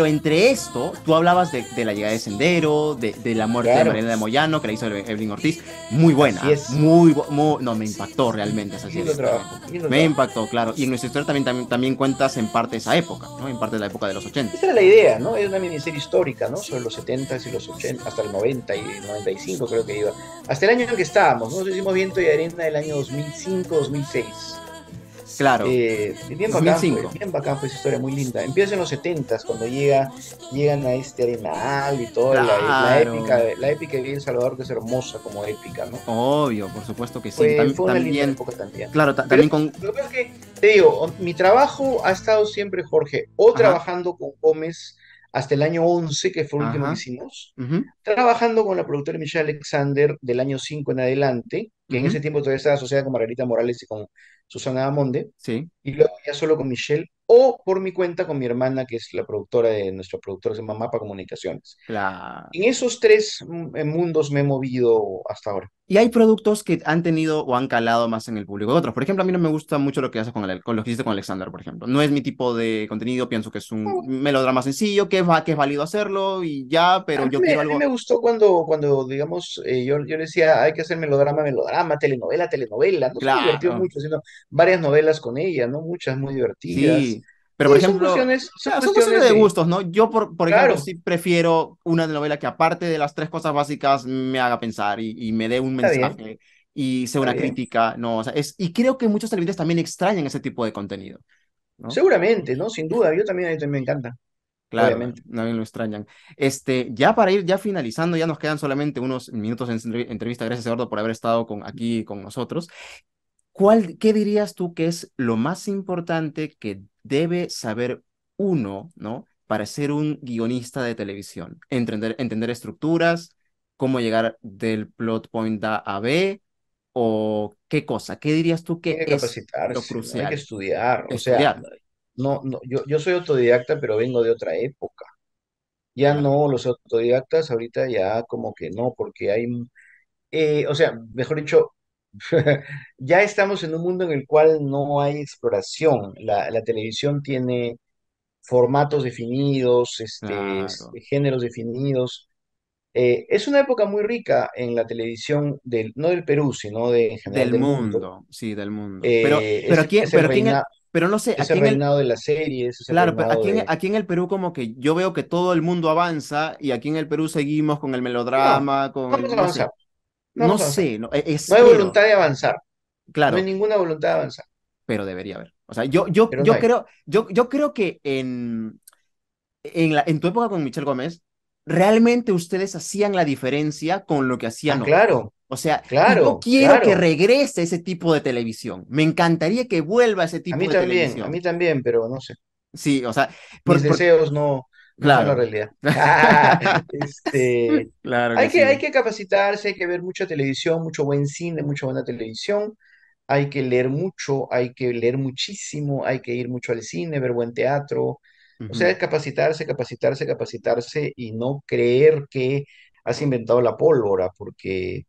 entre esto, tú hablabas de la llegada de Sendero, de la muerte de Claro, Mariana de Moyano, que la hizo Evelyn Ortiz. Muy buena, así ¿ah? es. No, me impactó realmente esa Lindo serie. trabajo, lindo Me trabajo. impactó, claro. Y en nuestra historia también cuentas en parte esa época, ¿no? En parte de la época de los 80. Esa era la idea, ¿no? Es una miniserie histórica, ¿no? Sobre los 70 y los 80 hasta el 90 y 95 creo que iba. Hasta el año en que estábamos, ¿no? Nosotros hicimos Viento y Arena del año 2005, 2006. Claro, Bien 2005. bacán fue esa historia, muy linda. Empieza en los 70 cuando llegan a este arenal y toda Claro, la épica de El Salvador, que es hermosa como épica, ¿no? obvio, por supuesto que sí. Fue una linda También, época también. claro, Pero también con... lo que pasa es que, te digo, mi trabajo ha estado siempre, Jorge, o Ajá, trabajando con Gómez hasta el año 11 que fue el último que ajá, hicimos, ujú, trabajando con la productora Michelle Alexander del año 5 en adelante, que en ujú, ese tiempo todavía estaba asociada con Margarita Morales y con Susana Amonde, sí, y luego ya solo con Michelle, o por mi cuenta con mi hermana, que es la productora de nuestra productora, se llama Mapa Comunicaciones. claro. En esos tres mundos me he movido hasta ahora. Y hay productos que han tenido o han calado más en el público de otros. Por ejemplo, a mí no me gusta mucho lo que haces con lo que hiciste con Alexander, por ejemplo. No es mi tipo de contenido, pienso que es un melodrama sencillo, que es válido hacerlo y ya, pero yo quiero A mí me algo... gustó cuando digamos, yo decía, hay que hacer melodrama, melodrama, telenovela, telenovela. No se me divertió Claro, mucho haciendo varias novelas con ella, ¿no? Muchas muy divertidas. sí. Pero, por Sí, ejemplo, son claro, son cuestiones cuestiones de de, gustos, ¿no? Yo, por ejemplo, claro, sí prefiero una novela que aparte de las tres cosas básicas me haga pensar y me dé un está bien, mensaje y sea está una bien. crítica, ¿no? O sea, y creo que muchos televidentes también extrañan ese tipo de contenido, ¿no? Seguramente, ¿no? Sin duda, a mí también me encanta, Claro, obviamente. también lo extrañan. Ya para ir ya finalizando, ya nos quedan solamente unos minutos en entrevista. Gracias, Eduardo, por haber estado aquí con nosotros. ¿Qué dirías tú que es lo más importante que debe saber uno, ¿no? Para ser un guionista de televisión? Entender estructuras, cómo llegar del plot point A a B, o qué cosa. ¿Qué dirías tú Hay que que es lo capacitarse, no hay que crucial? estudiar. O sea, Estudiar. no, no, yo soy autodidacta, pero vengo de otra época. Ya Claro. no, los autodidactas ahorita ya como que no, porque hay, o sea, mejor dicho, ya estamos en un mundo en el cual no hay exploración. La televisión tiene formatos definidos, Claro. géneros definidos. Es una época muy rica en la televisión no del Perú, sino en general Del del mundo. mundo, sí, del mundo. Eh, Pero es, aquí, es el pero aquí reina, pero no sé, es aquí el en el, reinado de las series, es el claro, pero reinado de... aquí en el Perú como que yo veo que todo el mundo avanza y aquí en el Perú seguimos con el No, melodrama, con vamos a el, no avanzar, sé, no no vamos a avanzar. sé, no, No hay espero, voluntad de avanzar, no hay claro, ninguna voluntad de avanzar, pero debería haber. O sea, yo, yo, pero no yo hay. creo, yo creo que en tu época con Michelle Gómez, realmente ustedes hacían la diferencia con lo que Ah, hacían otros. claro, O sea, y yo claro, quiero que claro. regrese ese tipo de televisión. Me encantaría que vuelva ese tipo de A mí televisión. también, pero no sé. Sí, o sea, Mis deseos no son la claro. realidad. Este, Claro que sí. hay que capacitarse, hay que ver mucha televisión, mucho buen cine, mucha buena televisión. Hay que leer mucho, hay que leer muchísimo, hay que ir mucho al cine, ver buen teatro. O sea, Ujú. es capacitarse, capacitarse, capacitarse y no creer que has inventado la pólvora, porque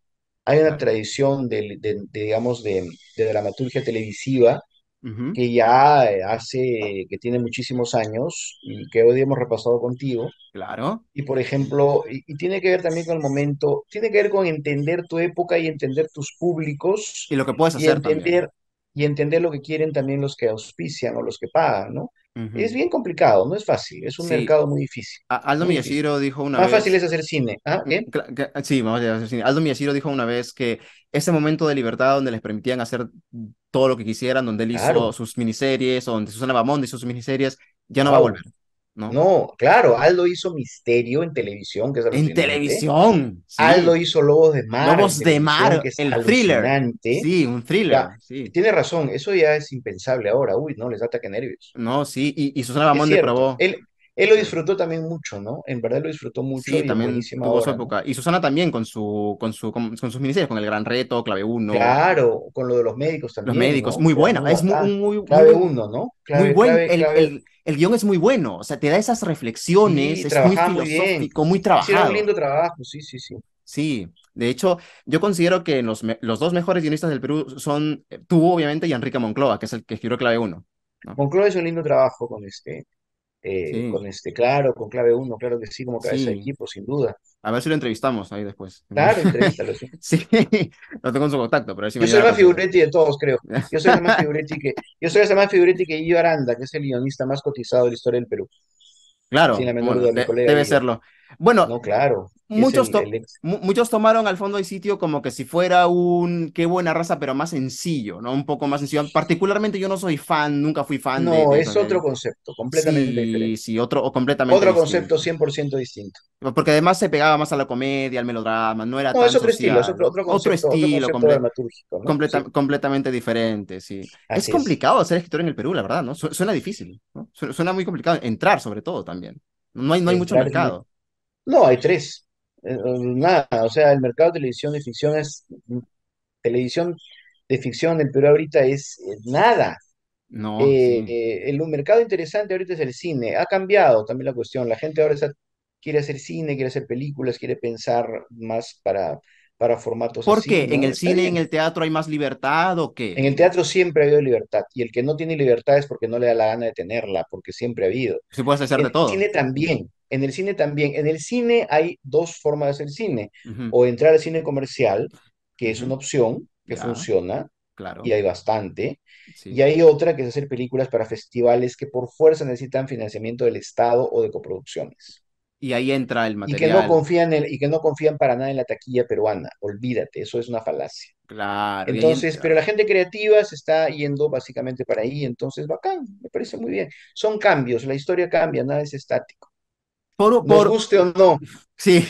hay una Claro. tradición digamos, de dramaturgia televisiva Ujú. que ya que tiene muchísimos años y que hoy hemos repasado contigo. Claro. Y por ejemplo, y tiene que ver también con el momento, tiene que ver con entender tu época y entender tus Y públicos lo que puedes y hacer también. entender lo que quieren también los que auspician o los que pagan, ¿no? Es Ujú. bien complicado, no es fácil, es un Sí, mercado muy difícil, Aldo muy difícil. Miyashiro dijo una Más fácil vez, es hacer cine, ¿ah? ¿Qué? sí, vamos a decir, Aldo Miyashiro dijo una vez que ese momento de libertad donde les permitían hacer todo lo que quisieran, donde él hizo Claro, sus miniseries, o donde Susana Bamonde hizo sus miniseries, ya no va a volver, wow. ¿no? No, claro, Aldo hizo Misterio en televisión, que es En alucinante. televisión, Aldo sí. hizo Lobos de Mar en Lobos de televisión, que Mar, es el thriller, alucinante. sí, un Ya, thriller, sí. tiene razón, eso ya es impensable ahora. Uy, no, les da ataque de nervios. No, sí, y Susana Es Bamonde cierto, probó. él lo disfrutó también mucho, ¿no? En verdad lo disfrutó mucho Sí, y en también buenísima tuvo su hora, ¿no? época. Y Susana también con sus miniseries, con El Gran Reto, Clave Uno, Claro, con lo de los médicos Los también, Médicos. ¿no? Muy Que era buena, muy es bacán. Clave muy, uno, ¿no? muy Clave, buen. clave, clave. El guión es muy bueno, o sea, te da esas reflexiones, Sí, es muy trabajaba muy bien. filosófico, muy Hicieron un trabajado. lindo trabajo, sí, sí, sí. Sí, de hecho, yo considero que los dos mejores guionistas del Perú son tú, obviamente, y Enrique Moncloa, que es el que escribió Clave Uno, ¿no? Moncloa hizo un lindo trabajo Sí, claro, con clave uno, claro que sí, como cabeza de sí. equipo, sin duda. A ver si lo entrevistamos ahí después. Claro, entrevístalo, sí. Sí, no tengo su contacto, pero a ver si Yo soy mañana el más consigo. figuretti de todos, creo. Yo soy el más figuretti que Guillo Aranda, que es el guionista más cotizado de la historia del Perú. Sin Claro, la menor bueno, duda, mi colega debe Guillo. serlo. Bueno, No, claro, es muchos, el ex. muchos tomaron al fondo del sitio como que si fuera un qué buena raza, pero más sencillo, ¿no? Un poco más sencillo. Particularmente yo no soy fan, nunca fui fan No, de es eso, de otro él. concepto, completamente Sí, diferente. sí, otro o completamente Otro concepto distinto. 100% distinto. Porque además se pegaba más a la comedia, al melodrama, no era No, es tan otro estilo, es social. otro Estilo, concepto dramatúrgico, ¿no? Sí, completamente diferente, sí. Es así es. complicado ser escritor en el Perú, la verdad, ¿no? Suena difícil, ¿no? Suena muy complicado entrar, sobre todo, también. No hay mucho Entrar es muy... mercado. No, hay tres. Nada, o sea, el mercado de televisión de ficción es... Televisión de ficción en el Perú ahorita es nada. No, sí. El un mercado interesante ahorita es el cine. Ha cambiado también la cuestión. La gente ahora quiere hacer cine, quiere hacer películas, quiere pensar más para formatos ¿Por así, qué? ¿En ¿no? el Está cine y en bien. el teatro hay más libertad o En el qué? teatro siempre ha habido libertad y el que no tiene libertad es porque no le da la gana de tenerla, porque siempre ha habido. Se puede hacer En de el todo. cine también, en el cine también. En el cine hay dos formas de hacer cine. Ujú, O entrar al cine comercial, que es ujú. una opción que Ya, funciona y claro, hay bastante. Y sí. hay otra que es hacer películas para festivales que por fuerza necesitan financiamiento del Estado o de coproducciones. Y ahí entra el Y que no material. confían y que no confían para nada en la taquilla peruana. Olvídate, eso es una falacia. Claro, y ahí Entonces, pero entra. la gente creativa se está yendo básicamente para ahí, entonces bacán, me parece muy bien. Son cambios, la historia cambia, nada es estático. Por, Nos por, guste o no, sí,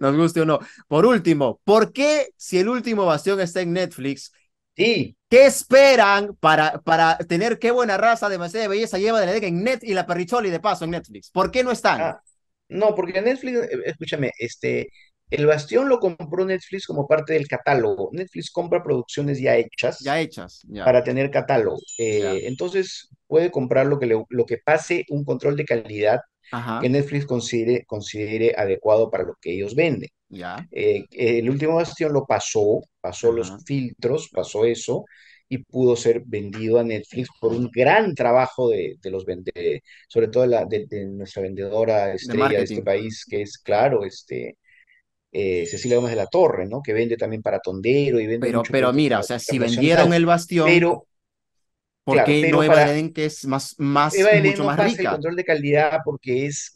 nos guste o no. Por último, ¿por qué si el último bastión está en Netflix? Sí, ¿Qué esperan para tener qué buena raza, demasiada de belleza lleva de la en Net y la Perricholi de paso en Netflix? ¿Por qué no están? ah, no, porque Netflix, escúchame, El Bastión lo compró Netflix como parte del catálogo. Netflix compra producciones ya Ya hechas hechas, ya, para tener catálogo. ya. Entonces puede comprar lo que pase un control de calidad que Ajá, Netflix considere adecuado para lo que ellos venden. ya, El último Bastión lo pasó los ajá. filtros, pasó eso y pudo ser vendido a Netflix por un gran trabajo sobre todo de nuestra vendedora De estrella de este marketing. país, que es, claro, Cecilia Gómez de la Torre, ¿no? Que vende también para Tondero y vende mucho Pero producto mira, o sea, si vendieron internacional. el bastión, Pero, ¿por claro, qué no pero Eva para Eden, que es Eva Belén mucho no más pasa el rica? control de calidad porque es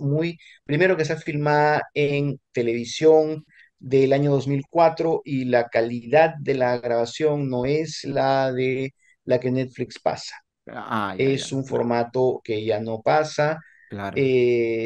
primero que está filmada en televisión del año 2004 y la calidad de la grabación no es la de la que Netflix pasa. Ah, ya, ya, Es un claro, formato que ya no pasa. claro.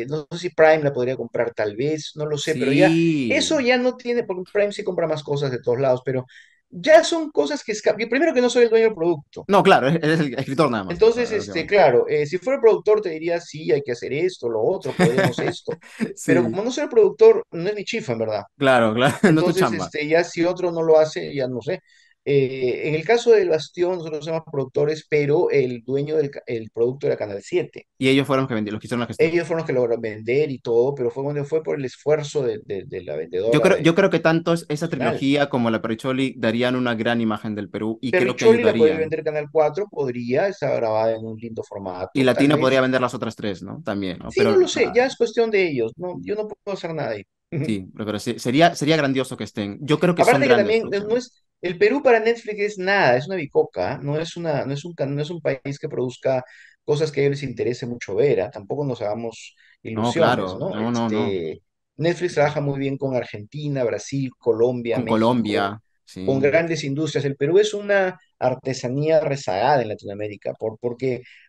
No sé si Prime la podría comprar tal vez, no lo sé, pero ya eso Sí. ya no tiene, porque Prime sí compra más cosas de todos lados, pero ya son cosas que escapan. Primero que no soy el dueño del producto. No, claro, eres el escritor nada más, pues, Entonces, a lo que voy. claro, si fuera el productor te diría, sí, hay que hacer esto, lo otro, podemos esto. Pero Sí, como no soy el productor, no es mi chifa, en verdad. claro, claro, no es tu Entonces, chamba. ya si otro no lo hace, ya no sé. En el caso del Bastión, nosotros somos productores, pero el dueño el producto era Canal 7. Y ellos fueron los que vendieron, los que hicieron la gestión. Ellos fueron los que lograron vender y todo, pero fue por el esfuerzo de la vendedora Yo creo que tanto esa original. trilogía como la Pericholi darían una gran imagen del Perú y creo que Perricholi la podría ayudarían. vender Canal 4, podría, está grabada en un lindo Y formato, tal Latino podría vez. vender las otras tres, ¿no? También, ¿no? Sí, no lo sé, Ah, ya es cuestión de ellos, no, yo no puedo hacer nada ahí. sí, pero sería grandioso que estén. Yo creo que son Aparte que grandes también no producciones. es, el Perú para Netflix es nada, es una bicoca, no es un país que produzca cosas que a ellos les interese mucho ver, ¿ah? Tampoco nos hagamos No, ilusiones, claro, ¿no? no. Netflix trabaja muy bien con Argentina, Brasil, Colombia, Con México, Colombia, con sí, grandes industrias. El Perú es una artesanía rezagada en Latinoamérica,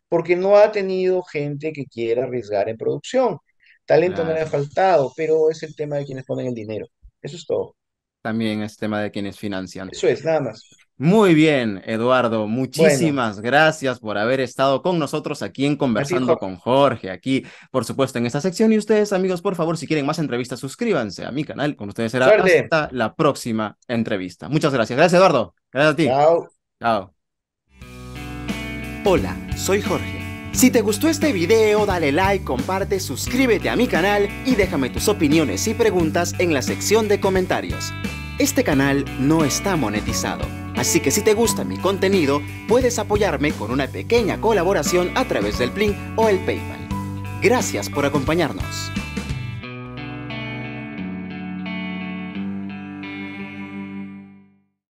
porque no ha tenido gente que quiera arriesgar en producción. Talento no le ha claro. faltado, pero es el tema de quienes ponen el dinero. Eso es todo. También es tema de quienes financian. Eso es, nada más. Muy bien, Eduardo, Bueno, muchísimas gracias por haber estado con nosotros aquí en a ti, Conversando Jorge. con Jorge, aquí, por supuesto, en esta sección. Y ustedes, amigos, por favor, si quieren más entrevistas, suscríbanse a mi canal. Con ustedes será Suerte. hasta la próxima entrevista. Muchas gracias. Gracias, Eduardo. Gracias a ti. Chao. Chao. Hola, soy Jorge. Si te gustó este video, dale like, comparte, suscríbete a mi canal y déjame tus opiniones y preguntas en la sección de comentarios. Este canal no está monetizado, así que si te gusta mi contenido, puedes apoyarme con una pequeña colaboración a través del Plin o el PayPal. Gracias por acompañarnos.